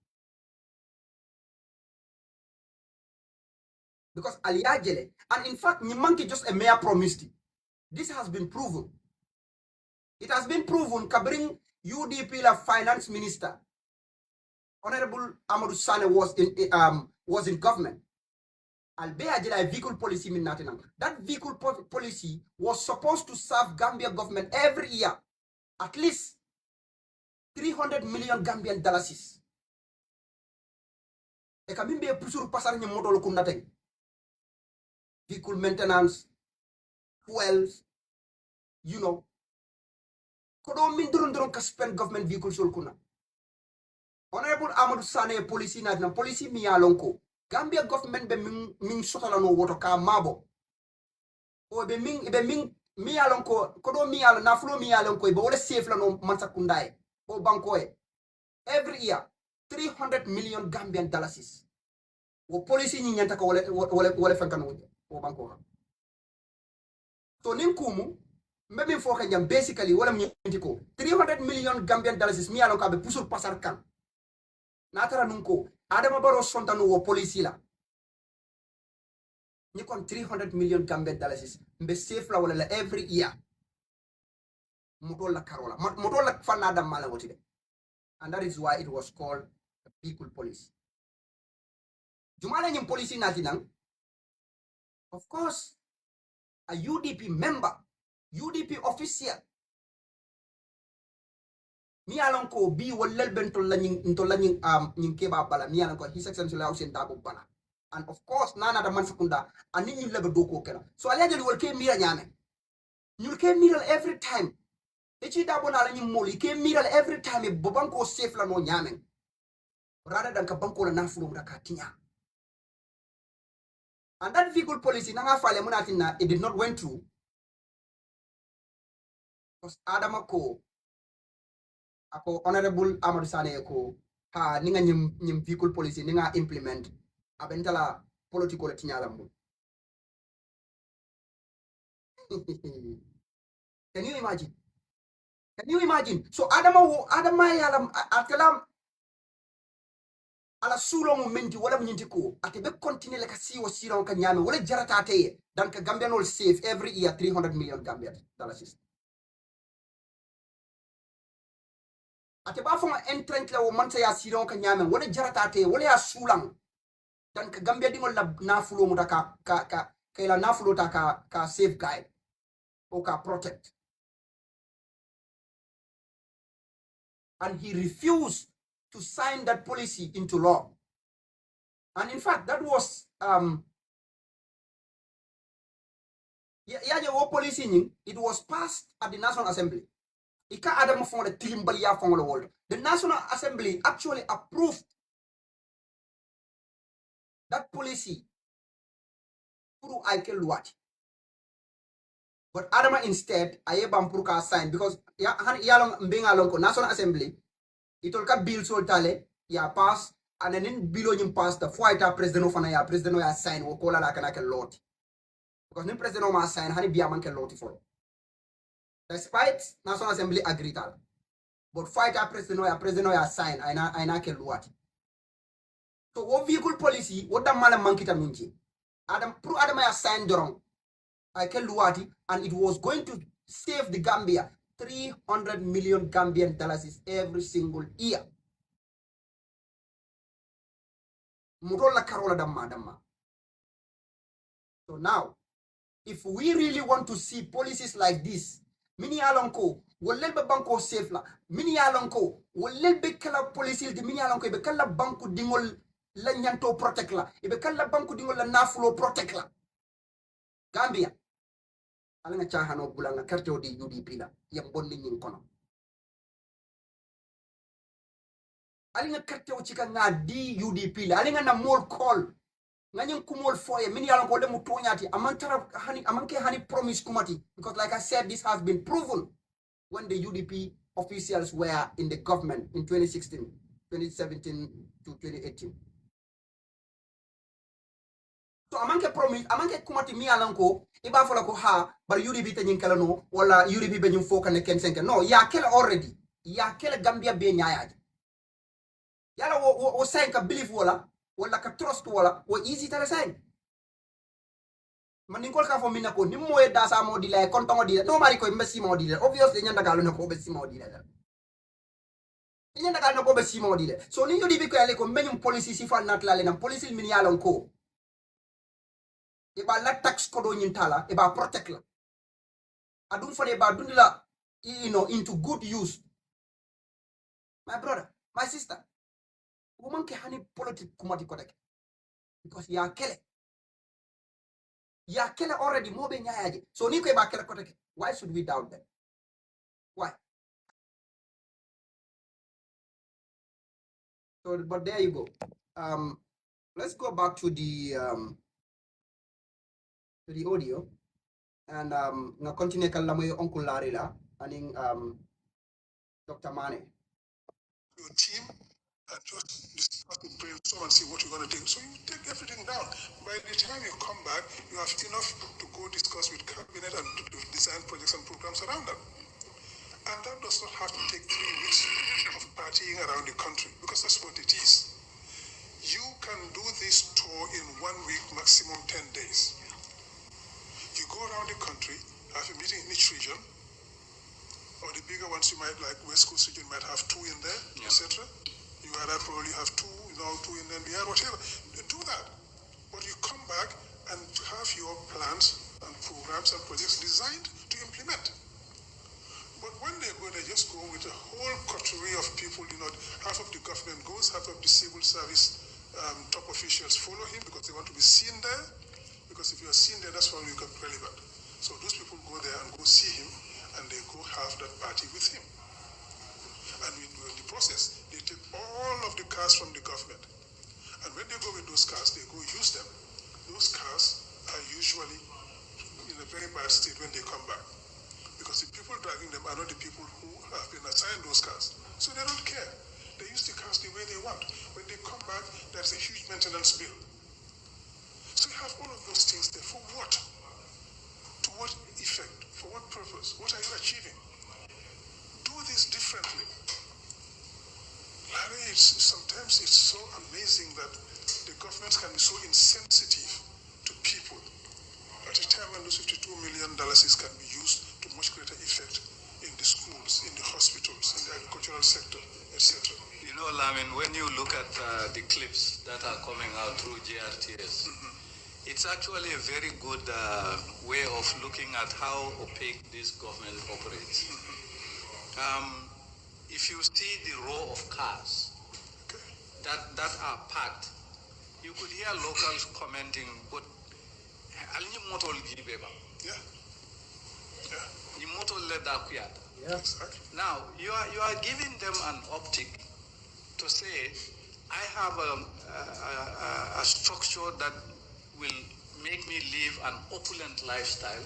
because aliyajele, and in fact ñi manki just a mere promise. This has been proven. It has been proven kabring UDP la finance minister Honorable Amadou Sane was in government. Albea jela vehicle policy min natinang. That vehicle policy was supposed to serve Gambia government every year at least 300 million Gambian dollars. E kamimbe pusur pasar nye modol kundateng. Vehicle maintenance, fuels, you know. Kodo min durun ka spend government vehicles sol kuna. Honorable Amadou Sane policy na policy mi yalonko. Gambia government be min sotala no woto ka mabo. O be min mi yalonko kodo mi yalon na flo mi yalonko be wala safe la no mansa kundae. O banko e. Every year 300 million Gambian dollars. O policy ni nyanta ka wala fankan o banko. So ninkumu maybe for Kenya basically wala mnyentiko 300 million Gambian dollars mi yalonka be pusul pasar kan. Natara nunko adama baro sontanu wo policy la ni kon 300 million Gambian dollars mbe safe la wala every year motola karola motola fanada mala wotide, and that is why it was called a people police. Jumala nyim policy natinang, of course a UDP member, UDP official mi alon ko bi wallel ben to lañing ñing keba bala mi alon ko his excellency la Hussein Dabo bala. And of course nana da man sakunda ani ñu lebe do ko kala so ala jali wol ke mira ñame ñu ke miral every time e ci Dabo na la ñim moli ke miral every time e bobanko safe la no ñame rather than ka banko la nafulo da ka tinya. And that vehicle policy nanga fale munatina it did not went through because Adama ko ako honorable Amadou Sane ko ha ninga nyim vehicle policy ninga implement abentala political tinyala mu. Can you imagine? Can you imagine? So Adama yala atkalam ala sulo mo menti wala mo nyinti ko ate be continue le ka siwo siro kan nyame wala jarata teye dan ka Gambian will save every year 300 million Gambian dollars. Ate ba fama entrant la wo man ya siro kan nyame wala jarata teye wala ya sulang dan ka Gambia dingol la nafulo mo ka la nafulo ta ka safeguard o ka protect. And he refused to sign that policy into law. And in fact, that was policy it was passed at the National Assembly. Ika Adam for the Tilimbalia from the world. The National Assembly actually approved that policy through Aikel Luati. But Adama instead, Ayebam Pruka signed because yalong being along National Assembly, it will ka bill so tale, ya pass, and then below him pass the fighter president of Anaya, president of sign, or call like an lot. Because the president of sign, honey be a man can lot for. Despite National Assembly agreed that. But fighter president of sign, I can what. So what vehicle policy, what the man monkey minji? Adam signed wrong. I can Luati, and it was going to save the Gambia 300 million Gambian dollars every single year. Murola Karola Damma. So now, if we really want to see policies like this, mini alonko, wolelbe banko safe la, mini alonko, wolelbe kala policies de mini alonko, ibe kala banku dingol la nyanto protect la, ibe kala banku dingol la nafulo protect la. Gambia. Alinga chahano bulanga karto di UDP la yang bonni nyin kono alinga karto chika nga di UDP la alinga na mol call nganyang kumol foye mini yalan ko demu tonyati amanke hani promise kumati because like I said this has been proven when the UDP officials were in the government in 2016 2017 to 2018. So amanke promise amanke kumati mi alanko iba fola ko ha bar UDP te nyinkala no wala UDP be nyum foka ne ken senke no ya kele already ya kele Gambia be nyaaji yala wo senka believe wala ka trust wala wo easy tale sen man ngol ka fo minna ko nim moye dasa mo dile kontongo dile no mari ko mbesi mo dile obviously nyanda galo ne ko be simo dile nyanda galo ne ko be simo dile so ni UDP ko yale ko menyum policy sifal natlale nam policy min yalon ko eba la tax kodo nyintala eba protect la adum fone eba dundila into good use. My brother, my sister, woman ke hani politic kumati kodek because ya kele already mo be nyaaje so ni ko eba kele kodek why should we doubt them? Why? So but there you go. Let's go back to the audio and nga continue kala mo yung Uncle Larry la aning Dr. Mane. Your team and just discuss and brainstorm and see what you're going to do. So you take everything down. By the time you come back, you have enough to go discuss with cabinet and to design projects and programs around them. And that does not have to take 3 weeks of partying around the country because that's what it is. You can do this tour in 1 week, maximum 10 days. You go around the country, have a meeting in each region, or the bigger ones you might like, West Coast region might have 2 in there, etc. You might probably have 2 in NBR, whatever. Do that. But you come back and have your plans and programs and projects designed to implement. But when they go, they just go with a whole coterie of people. Half of the government goes, half of the civil service top officials follow him because they want to be seen there. Because if you are seen there, that's when you get relevant. So those people go there and go see him, and they go have that party with him. And in the process, they take all of the cars from the government. And when they go with those cars, they go use them. Those cars are usually in a very bad state when they come back. Because the people driving them are not the people who have been assigned those cars. So they don't care. They use the cars the way they want. When they come back, there's a huge maintenance bill. So you have all of those things there. For what? To what effect? For what purpose? What are you achieving? Do this differently. Larry, sometimes it's so amazing that the governments can be so insensitive to people at a time when those $52 million can be used to much greater effect in the schools, in the hospitals, in the agricultural sector, etc. Lamin, when you look at the clips that are coming out through GRTS, it's actually a very good way of looking at how opaque this government operates. If you see the row of cars that are parked, you could hear locals commenting, but Yeah. Exactly. now you are giving them an optic to say, I have a structure that will make me live an opulent lifestyle,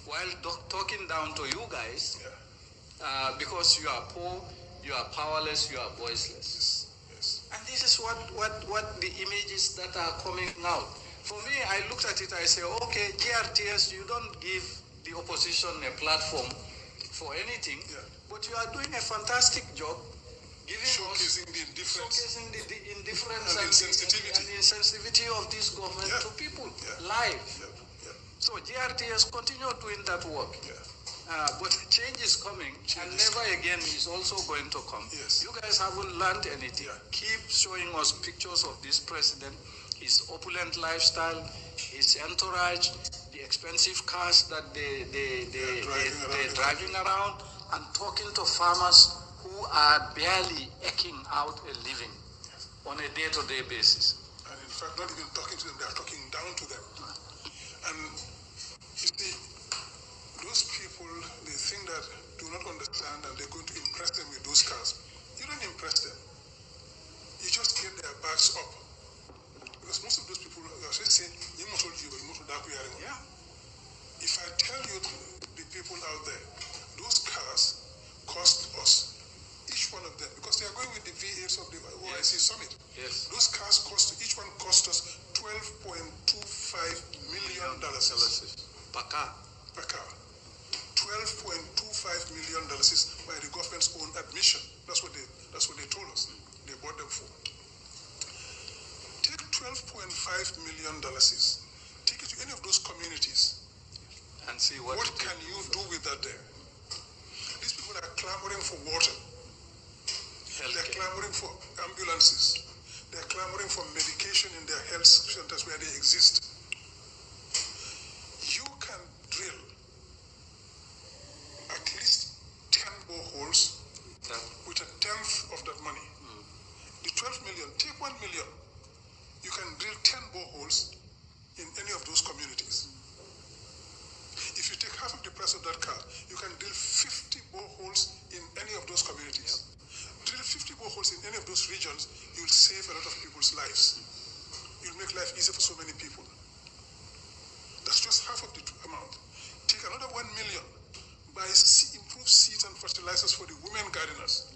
while talking down to you guys, because you are poor, you are powerless, you are voiceless. Yes. And this is what the images that are coming out. For me, I looked at it, I say, okay, GRTS, you don't give the opposition a platform for anything, but you are doing a fantastic job giving showcasing the indifference, the indifference and insensitivity of this government to people live. So GRTS continue doing that work. But change is coming, and never again is also going to come. Yes. You guys haven't learned anything. Keep showing us pictures of this president, his opulent lifestyle, his entourage, the expensive cars that they're driving around, and talking to farmers who are barely eking out a living on a day-to-day basis. And in fact, not even talking to them, they are talking down to them. And you see, those people, they think that do not understand and they're going to impress them with those cars. You don't impress them. You just get their backs up. Because most of those people are saying, if I tell you, the people out there, those cars cost us, each one of them, because they are going with the V8s of the OIC summit. Yes. Those cars each one cost us $12.25 million Per car. per car. $12.25 million is by the government's own admission. That's what they told us. They bought them for. Take $12.5 million, take it to any of those communities, and see what can you do with that there? These people are clamoring for water. They're clamoring for ambulances. They're clamoring for medication in their health centers where they exist. You can drill at least 10 boreholes with a tenth of that money. The 12 million, take 1 million. You can drill 10 boreholes in any of those communities. If you take half of the price of that car, you can drill 50 boreholes in any of those communities. Drill 50 boreholes in any of those regions, you'll save a lot of people's lives. You'll make life easier for so many people. That's just half of the amount. Take another 1 million, buy improved seeds and fertilizers for the women gardeners.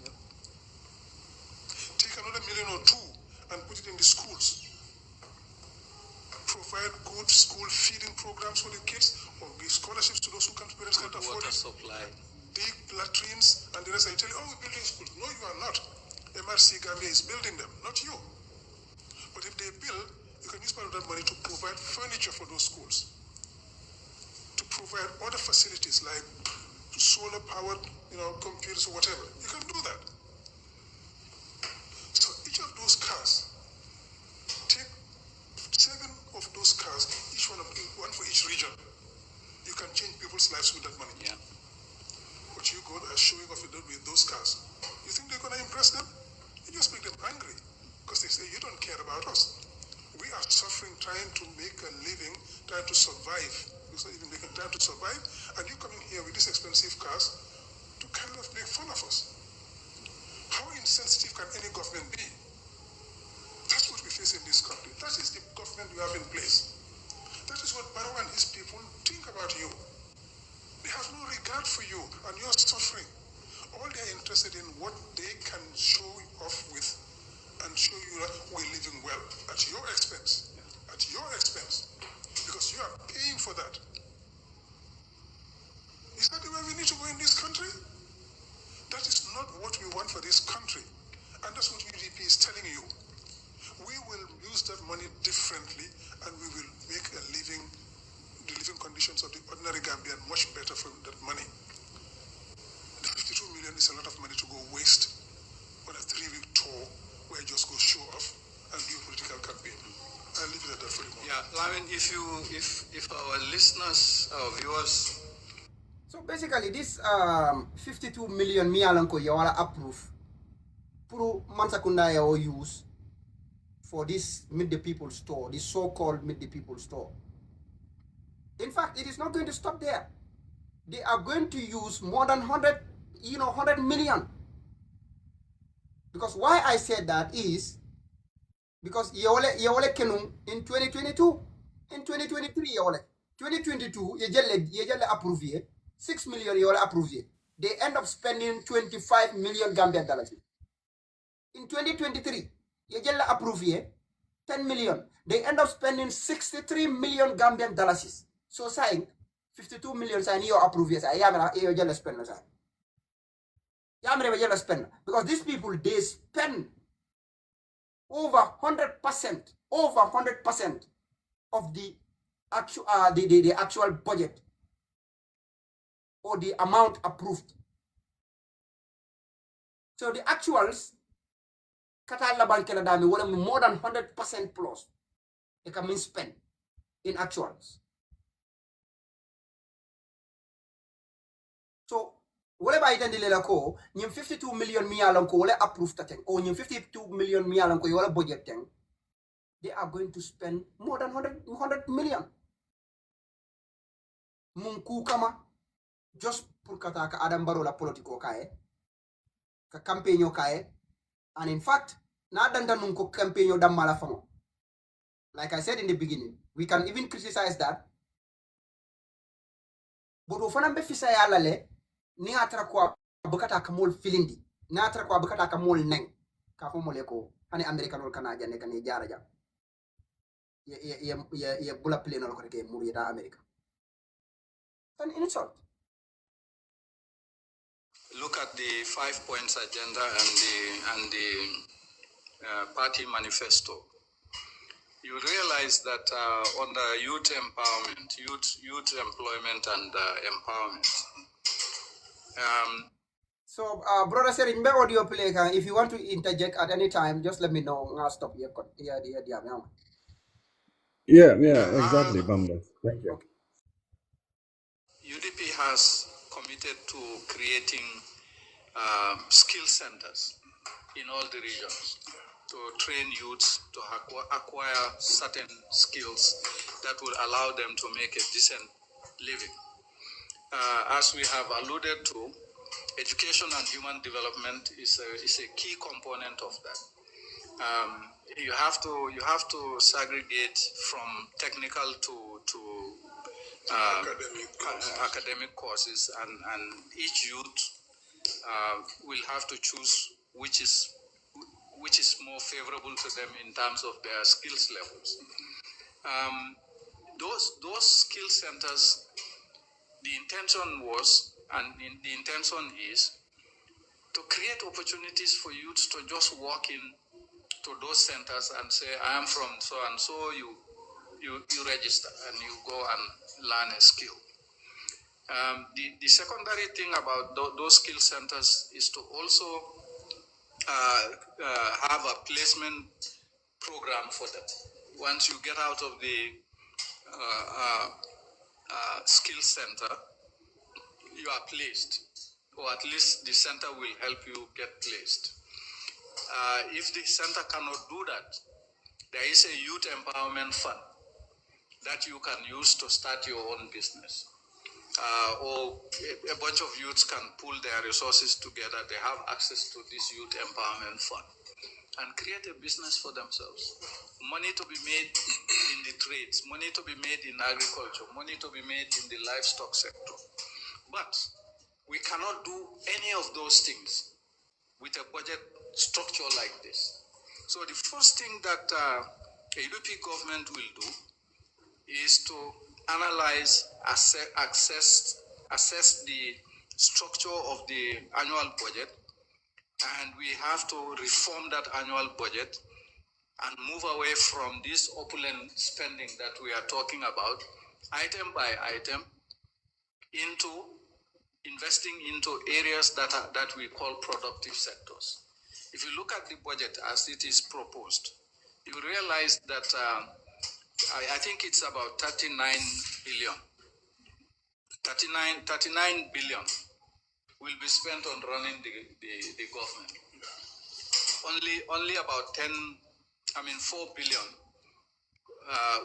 Take another million or two and put it in the schools. Provide good school feeding programs for the kids, or give scholarships to those parents can't afford it. Supply. Dig latrines and the rest. I tell you, oh, we're building schools. No, you are not. MRC Gambia is building them, not you. But if they build, you can use part of that money to provide furniture for those schools, to provide other facilities like solar powered, computers or whatever. You can do that. So each of those cars, take 7 of those cars, one for each region. You can change people's lives with that money. Yeah. but you go there showing off with those cars. You think they're going to impress them? You just make them angry because they say, you don't care about us. We are suffering, trying to make a living, trying to survive. It's not even making time to survive, and you coming here with these expensive cars to kind of make fun of us. How insensitive can any government be? That's what we face in this country. That is the government we have in place. That is what Barrow and his people think about you. They have no regard for you, and you're suffering. All they're interested in what they can show off with and show you that we're living well at your expense. At your expense. Because you are paying for that. Is that the way we need to go in this country? That is not what we want for this country. And that's what UDP is telling you. We will use that money differently, and we will make the living conditions of the ordinary Gambian much better from that money. The 52 million is a lot of money to go waste on a 3-week tour where you just go show off and do a political campaign. I'll leave it at that for the moment. Yeah, I mean, if our listeners, our viewers. So basically, this 52 million mialanko yawala approve. Puru mansakunda ya use for this Meet the People store, this so-called Meet the People store. In fact, it is not going to stop there. They are going to use more than 100 million. Because why I said that is because yewole kenum in 2022, in 2023 yewole 2022 yejelle approve 6 million yewole approve. They end up spending 25 million Gambian dollars. In 2023 yejelle approve 10 million. They end up spending 63 million Gambian dollars. So saying 52 million saying you approve say yamera yejelle spend say. Yamere spend because these people they spend over 100% of the actual the actual budget or the amount approved. So the actuals katala bankela dami wala more than 100% plus they can spend in actuals. So whatever I did the ko, 52 million mialanko wala approved thing, or 52 million mialanko wala budget thing, they are going to spend more than 100 million. Munku kama just pour kataka Adam Barrow la politico kae, ka campaigno kae, and in fact, na danda nunko campaigno dam malafamo. Like I said in the beginning, we can even criticize that. But ufana mbefisa ya lale, ni atra kwa bukata kamol filindi na atra kwa bukata kamol neng ka fo moleko hani american ol kana jane kan jara jam ye bula plane ol ko ke murida america an insult. Look at the 5 points agenda and the party manifesto. You realize that under youth empowerment, youth employment and empowerment. So, brother Serin, audio play. If you want to interject at any time, just let me know. I'll stop here. Yeah, exactly, Bamba. Thank you. Okay. UDP has committed to creating skill centers in all the regions to train youths to acquire certain skills that will allow them to make a decent living. As we have alluded to, education and human development is a key component of that. You have to segregate from technical to academic courses, and each youth will have to choose which is more favorable to them in terms of their skills levels. Those skill centers, the intention was, and the intention is, to create opportunities for youths to just walk in to those centers and say, I am from so and so, you register and you go and learn a skill. The secondary thing about those skill centers is to also have a placement program for them. Once you get out of the skill center, you are placed. or at least the center will help you get placed. If the center cannot do that, there is a youth empowerment fund that you can use to start your own business. Or a bunch of youths can pool their resources together. They have access to this youth empowerment fund and create a business for themselves. Money to be made in the trades, money to be made in agriculture, money to be made in the livestock sector. But we cannot do any of those things with a budget structure like this. So the first thing that a UDP government will do is to analyze, assess the structure of the annual budget, and we have to reform that annual budget and move away from this opulent spending that we are talking about, item by item, into investing into areas that we call productive sectors. If you look at the budget as it is proposed, you realize that I think it's about 39 billion. 39 billion will be spent on running the government. Only about 4 billion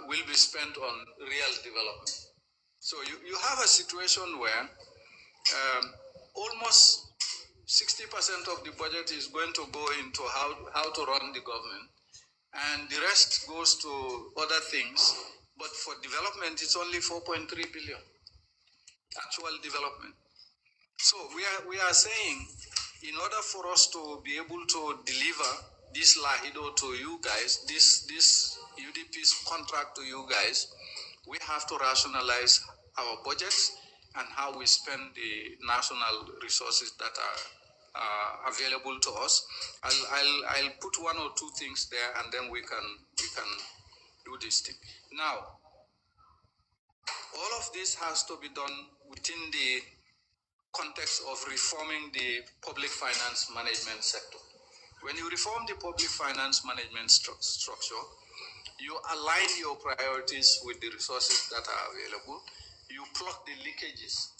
will be spent on real development. So you have a situation where almost 60% of the budget is going to go into how to run the government, and the rest goes to other things. But for development, it's only 4.3 billion actual development. So we are saying, in order for us to be able to deliver this Lahido to you guys, this UDP's contract to you guys, we have to rationalize our budgets and how we spend the national resources that are available to us. I'll put one or two things there, and then we can do this thing. Now, all of this has to be done within the context of reforming the public finance management sector. When you reform the public finance management structure, you align your priorities with the resources that are available. You plug the leakages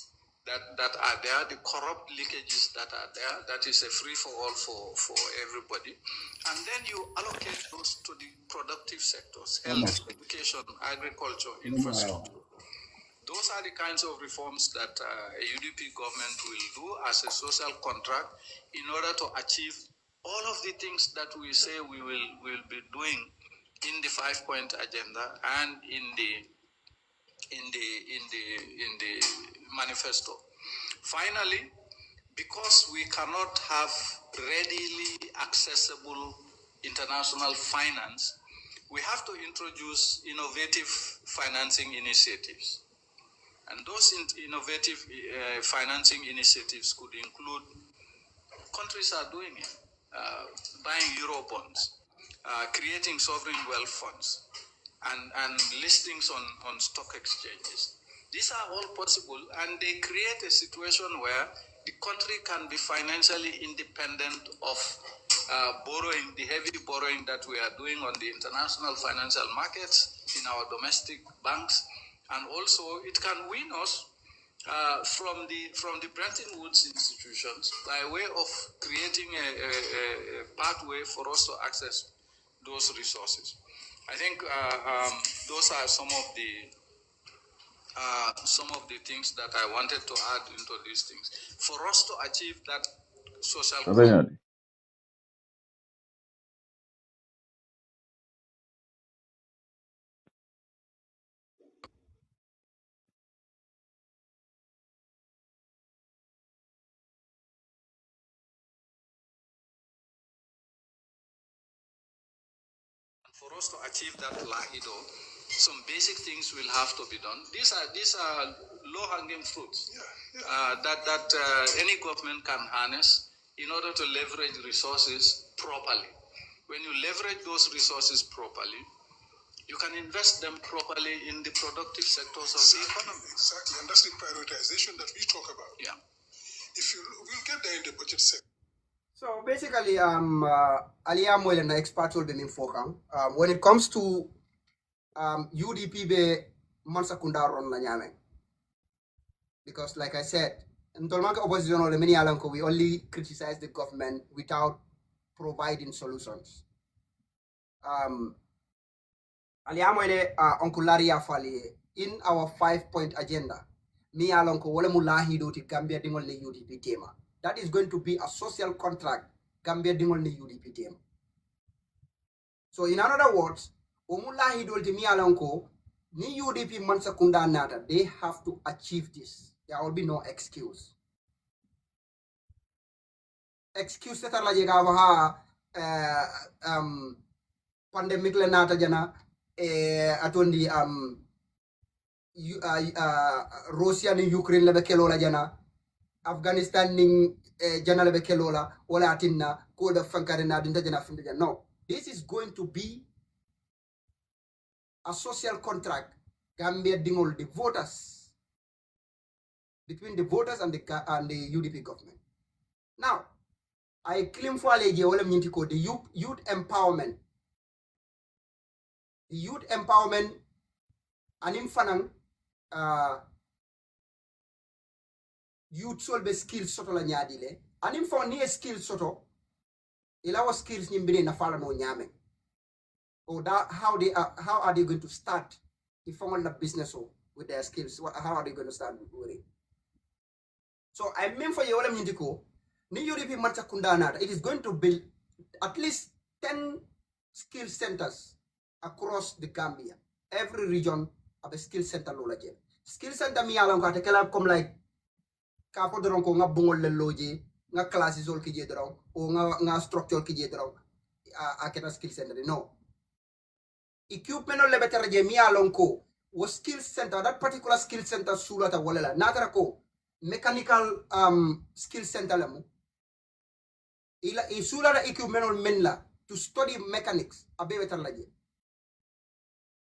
that are there, the corrupt leakages that are there. That is a free-for-all for everybody. And then you allocate those to the productive sectors: health, education, agriculture, infrastructure. Those are the kinds of reforms that a UDP government will do as a social contract in order to achieve all of the things that we say we will be doing in the 5-point agenda and in the manifesto. Finally, because we cannot have readily accessible international finance, we have to introduce innovative financing initiatives. And those innovative financing initiatives could include, countries are doing it, buying Euro bonds, creating sovereign wealth funds, and listings on stock exchanges. These are all possible, and they create a situation where the country can be financially independent of borrowing, the heavy borrowing that we are doing on the international financial markets, in our domestic banks, and also it can win us from the Bretton Woods institutions by way of creating a pathway for us to access those resources. I think those are some of the things that I wanted to add into these things for us to achieve that social goal. For us to achieve that Lahido, some basic things will have to be done. These are low-hanging fruits that any government can harness in order to leverage resources properly. When you leverage those resources properly, you can invest them properly in the productive sectors of the economy. Exactly, and that's the prioritization that we talk about. Yeah. We'll get there in the budget sector. So basically, Aliya Moyle and the experts will be in focus. When it comes to UDP be Mansakunda Ron Lanyame, because like I said, Ntolmaka opposition or many alanko, we only criticize the government without providing solutions. Aliamoyle onkularia fali in our 5-point agenda. Mi alonko wole mulahi do ti Gambia dingol ne UDP tema. That is going to be a social contract Gambia dingol ne UDP tema. So in other words, omulahi do ti mi alonko ni UDP mansa kunda nata. They have to achieve this. There will be no excuse. Excuse that la jega ha pandemic le nata jana atondi Russia ni Ukraine lebe kelola jana Afghanistan ni jana lebe kelola wala atinna ko da fankare na dinta jana finde jana. No, this is going to be a social contract Gambia dingol the voters, between the voters and the UDP government. Now I claim for the youth empowerment. The youth empowerment anim fanang youth solve skills soto la nyadile anim for ni skills soto ilawa skills nyimbine na fala no nyame. Or that how are they going to start if on the business with their skills? How are they going to start with it? So I mean for you ni UDP marcha kundanata, it is going to build at least 10 skill centers across the Gambia. Every region of a skill center lola je. Skill center mi alam ka tekela comme like ka po doron ko nga bungol le loje, nga classes ol ki je doron o nga structure ki je doron aketa skill center. No. Equipment ol le better je mi alam ko was skill center, that particular skill center sulata wala natara ko mechanical skill center lamu ila isula da equipment ol menla to study mechanics abe better laje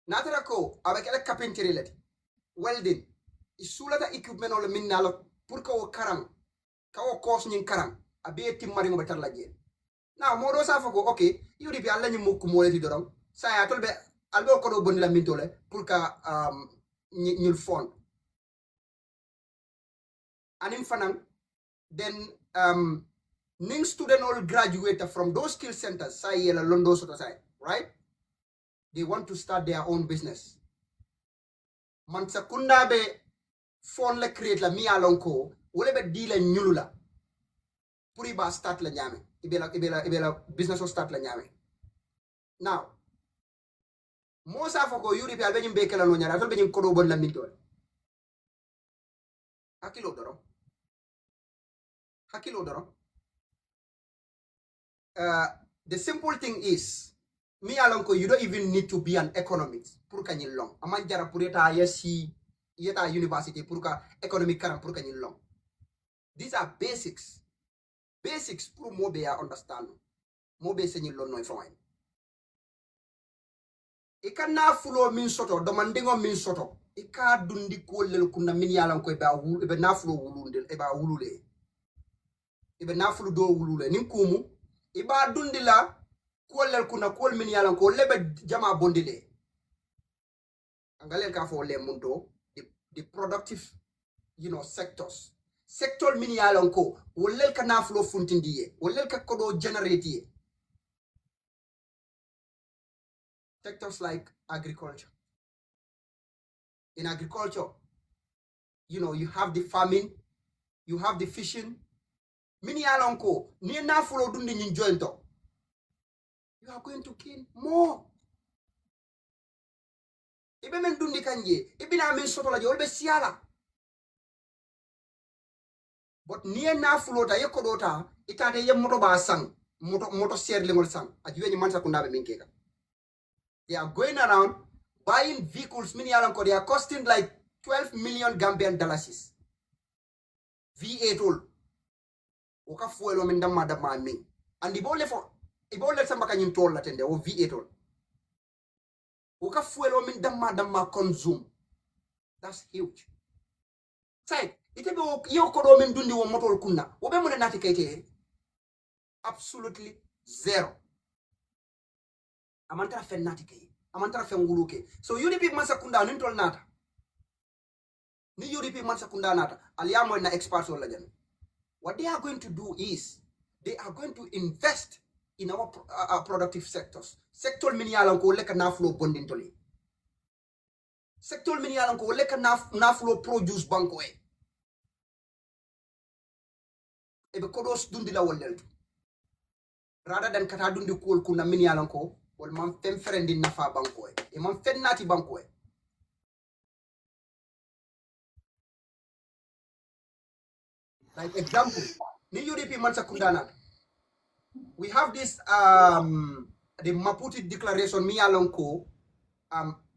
natara ko avec la carpentry lati welding isula da equipment ol minna lo pour ko karang ka o course nyin karang abe timmari mo better laje na modo sa fako okay yudi bi alla nyi mukku mo lati dorom sa ya tolbe albo ko do bonni la mintole pour ka ñul fond anim fanang then ning student all graduate from those skill centers say yela londo soto say right, they want to start their own business man sakunda be fond la create la mi alonko wala be di la ñulula pour ba start la ñame ibela business o start la ñame. Now mo sa fako yuri bi albe ñimbe kala no ñara to be ñim ko do bon la mintol hakilo doro. The simple thing is, me alonko, you don't even need to be an economist. Pour kanyil long. Aman jara pour yeta yeta university pour ka economic karam pour kanyil long. These are basics. Basics pour mo be ya understand. Mo be senyil long no fine. Ika na fulo min soto, domandingo min soto. Ika dundi kolel kuna min yalanko ebe na fulo wulundel eba wulule. Ibe nafulu do wulule nin kumu iba dundila kolel kuna kol min yalan ko lebe jama bondile angalen ka fo le munto the productive sectors sector min yalan ko wolel ka naflo funtindiye wolel ka kodo generate sectors like agriculture. In agriculture, you have the farming, you have the fishing. Mini alonko ni na fulo dundi nyin jointo, you are going to kill more. Ibe men dundi kanje ibe na men soto la jolbe siala, but ni na fulo ta yekodota itade ye moto ba sang moto serle ngol sang ajuwe ni mansa kundabe minkeka. They are going around buying vehicles mini alonko, they are costing like 12 million Gambian dollars. V8 all oka fuelo min damma mi andi ibole samba kanyin tol la tende o V8 all oka fuelo min damma consume. That's huge. Say ite be yo ko do min dundi wo motol kunna wo be mun nati kayte absolutely zero. Amantara fen nati kay amantara fen nguluke. So UDP masa kunda nin tol nata Ni UDP man sakunda nata. Aliamo na experts wala jan. What they are going to do is they are going to invest in our productive sectors. Sector minialan ko leka na flow bondintoli. Sector minialan ko leka na flow produce banko e. Ebe kodos dundi la wallel. Rather than kata dundi kol kuna minialan ko wal man fem ferendi nafa banko e. E man fen nati banko e. Like example, ni UDP man sakunda nata. We have this the Maputo Declaration mi alon ko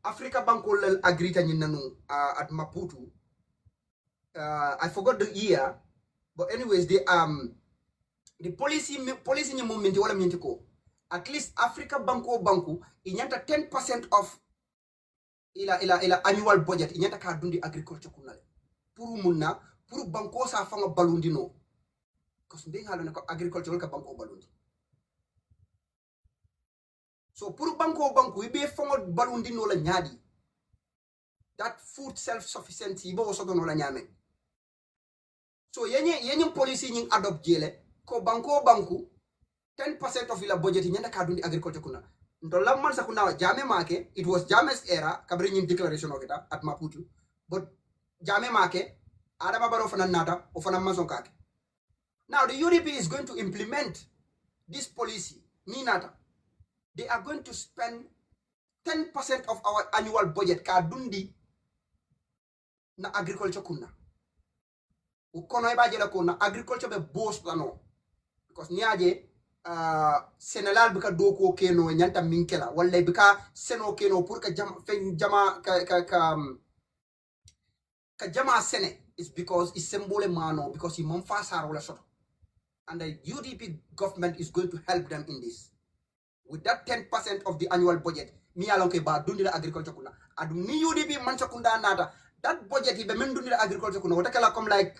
Africa Banko lel agree ta nanu at Maputo. I forgot the year, but anyways the policy ni movement wala minti ko. At least Africa Banko inyanta 10% of ila annual budget inyanta ka dundi agriculture kunale. Puru munna puru banko sa fanga balundino. Because mbe ngalo ko agriculture ka banko balundi. So pour banko ibe fongo balundi no la nyadi. That food self-sufficiency bo so no la nyame. So yenye policy nying adopt jele ko banko 10% of ila budget nyanda ka dundi agriculture kuna. Ndo la man sa kuna jame make, it was Jame's era kabri nyim declaration okita at Maputo. But jame make adama baro fana nata o fana mason kake. Now the UDP is going to implement this policy ni nata. They are going to spend 10% of our annual budget ka dundi na agriculture kuna. Ukono iba jela ko na agriculture be boss plano. Because niaje Sénégal bika doko keno nyanta minkela wala bika seno keno pour ka jama ka jama sene is because it's symbole mano because he monfasar wala soto. And the UDP government is going to help them in this. With that 10% of the annual budget, mi alon ke ba dundi la agriculture kuna. Adu ni UDP man sakunda nata. That budget ibe men dundi la agriculture kuna. Wata kala come like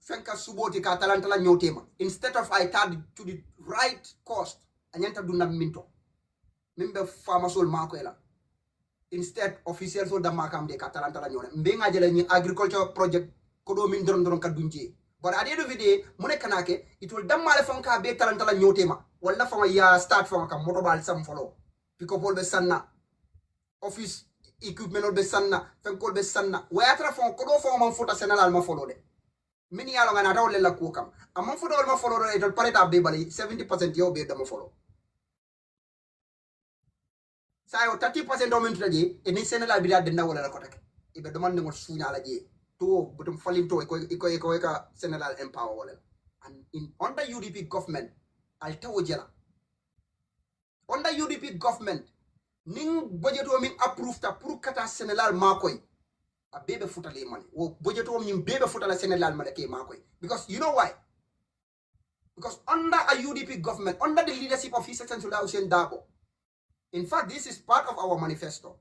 fenka suboti ka talantala nyotema. Instead of I tad to the right cost, anyanta dunda minto. Mimbe farmasol makwela. Instead official so da makam de ka talantala nyone. Mbe nga jele ni agriculture project kodo min doron ka dunje. But at the end of the day, mune kanake, it will damale fonka be talantala nyotema. Wala fama ya start fama ka motobal sam follow. Pick up all be sanna. Office equipment all be sanna. Fenkol be sanna. Wayatra fama kodo fama man fota senal ma follow de. Mini yalo nga nata wale la kuokam. Amman fota wale ma follow de itol pareta be bali 70% yo be dama follow. Sa yo 30% o mintu je e ni senal bi da denna wala la kotake. Ibe domande ngol sunya la je. To butum falinto iko ka senal empower wala. And in under UDP government I'll tell you, under UDP government, ning budget wo min approved ta pour kata Sénégal makoy a bebe futale money. Wo budget wo min bebe futale Sénégal money ke makoy. Because you know why? Because under a UDP government, under the leadership of His Excellency Hussein Dabo, in fact, this is part of our manifesto.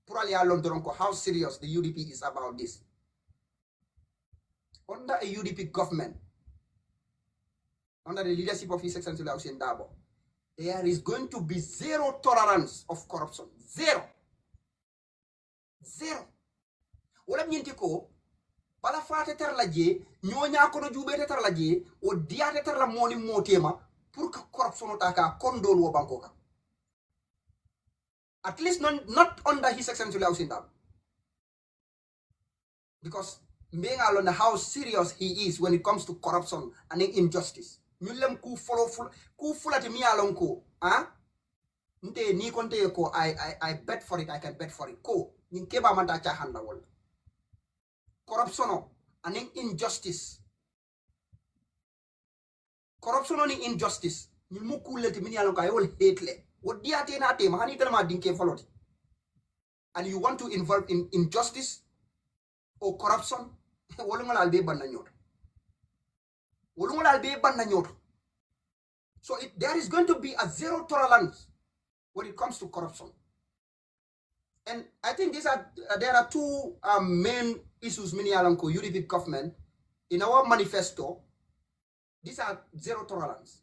Purali alon doronko how serious the UDP is about this. Under a UDP government, under the leadership of His Excellency Hussein Dabo, there is going to be zero tolerance of corruption. Zero. Wala mnyenti ko, bala fate ter la je, nyonya kono jube ter la je, o diate ter la moni motema, pour que corruption otaka kondol wo bankoka. At least not under His Excellency Hussein Dabo. Because being alone how serious he is when it comes to corruption and injustice. Nyulem ku fulati mi alon ko nte ni konte ko I bet for it, I can bet for it ko nin keba manta cha handa wol corruption and injustice ni mu kulati mi alon ka yol hetle what diate na te ma hani telma dinke foloti and you want to involve in injustice or corruption wolungal be banna nyot. So there is going to be a zero tolerance when it comes to corruption. And I think there are two main issues Minialanko UDP government in our manifesto. These are zero tolerance.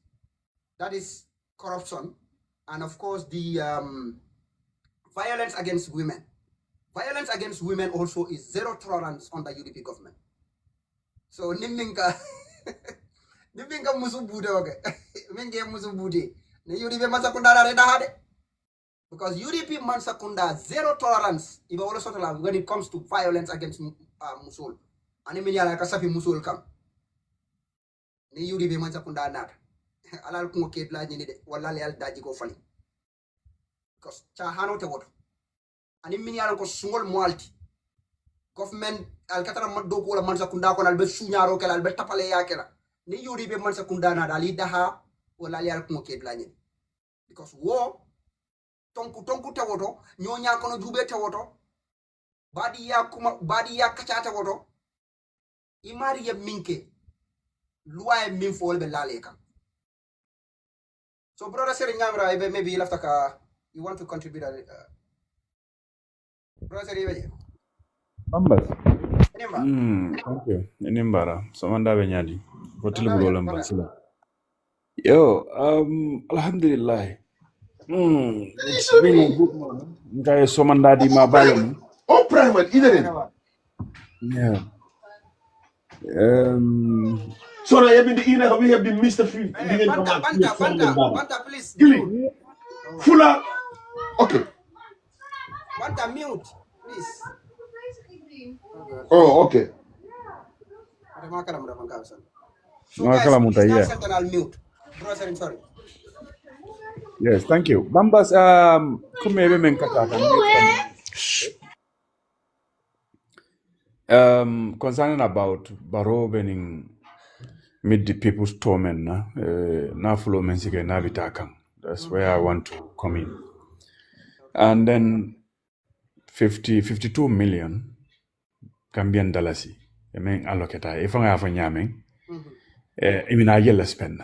That is corruption and of course the violence against women. Violence against women also is zero tolerance under UDP government. So niminka niminka musu bude okay. Minge musu bude. Ne UDP mansakunda na reda hade. Because UDP mansakunda zero tolerance iba wala sotala when it comes to violence against musul. Ani minyala kasafi musul kam. Ni UDP mansakunda nat. Alal ko kedla ni de wala le al daji ko fali. Because cha hano te woto. Ani minyala ko sungol mwalti. Government alkatara maddo ko la mansakunda ko albe sunyaro kala albe tapale yakela. Ni UDP mansakunda na dali daha wala le al ko kedla ni. Because war tonku tawoto nyonya kono jube tawoto badi ya kacha tawoto imari ya minke luwa min fo be lale kam. So brother Seri Ngamra maybe you want to contribute brother Seri Bambas. Enema Thank you. Inimbara. Somanda benyadi. Hoteli bulola mbasila. Yo, alhamdulillah. It's been a good month. Ngai somanda di mabalo. Oh, private, isn't it? Yeah. So I have been the inner, we have been Mr. Free. Banta please Gilly. Fuller. Okay. Banta mute please. Oh, okay. So guys, Makala please muta, now yeah. set I'll mute. Brother Seri, sorry. Yes, thank you. Bambas, kumebe menkata. Concerning about Baro being meet the people's torment, na fulo mensike na bitakang. That's where I want to come in. And then 52 million Gambian dollars. I mean, allocate. If I have a nyaming, I mean, I yell spend.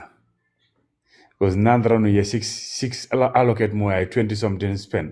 Because Nandra no ye six allocate more 20 something spend.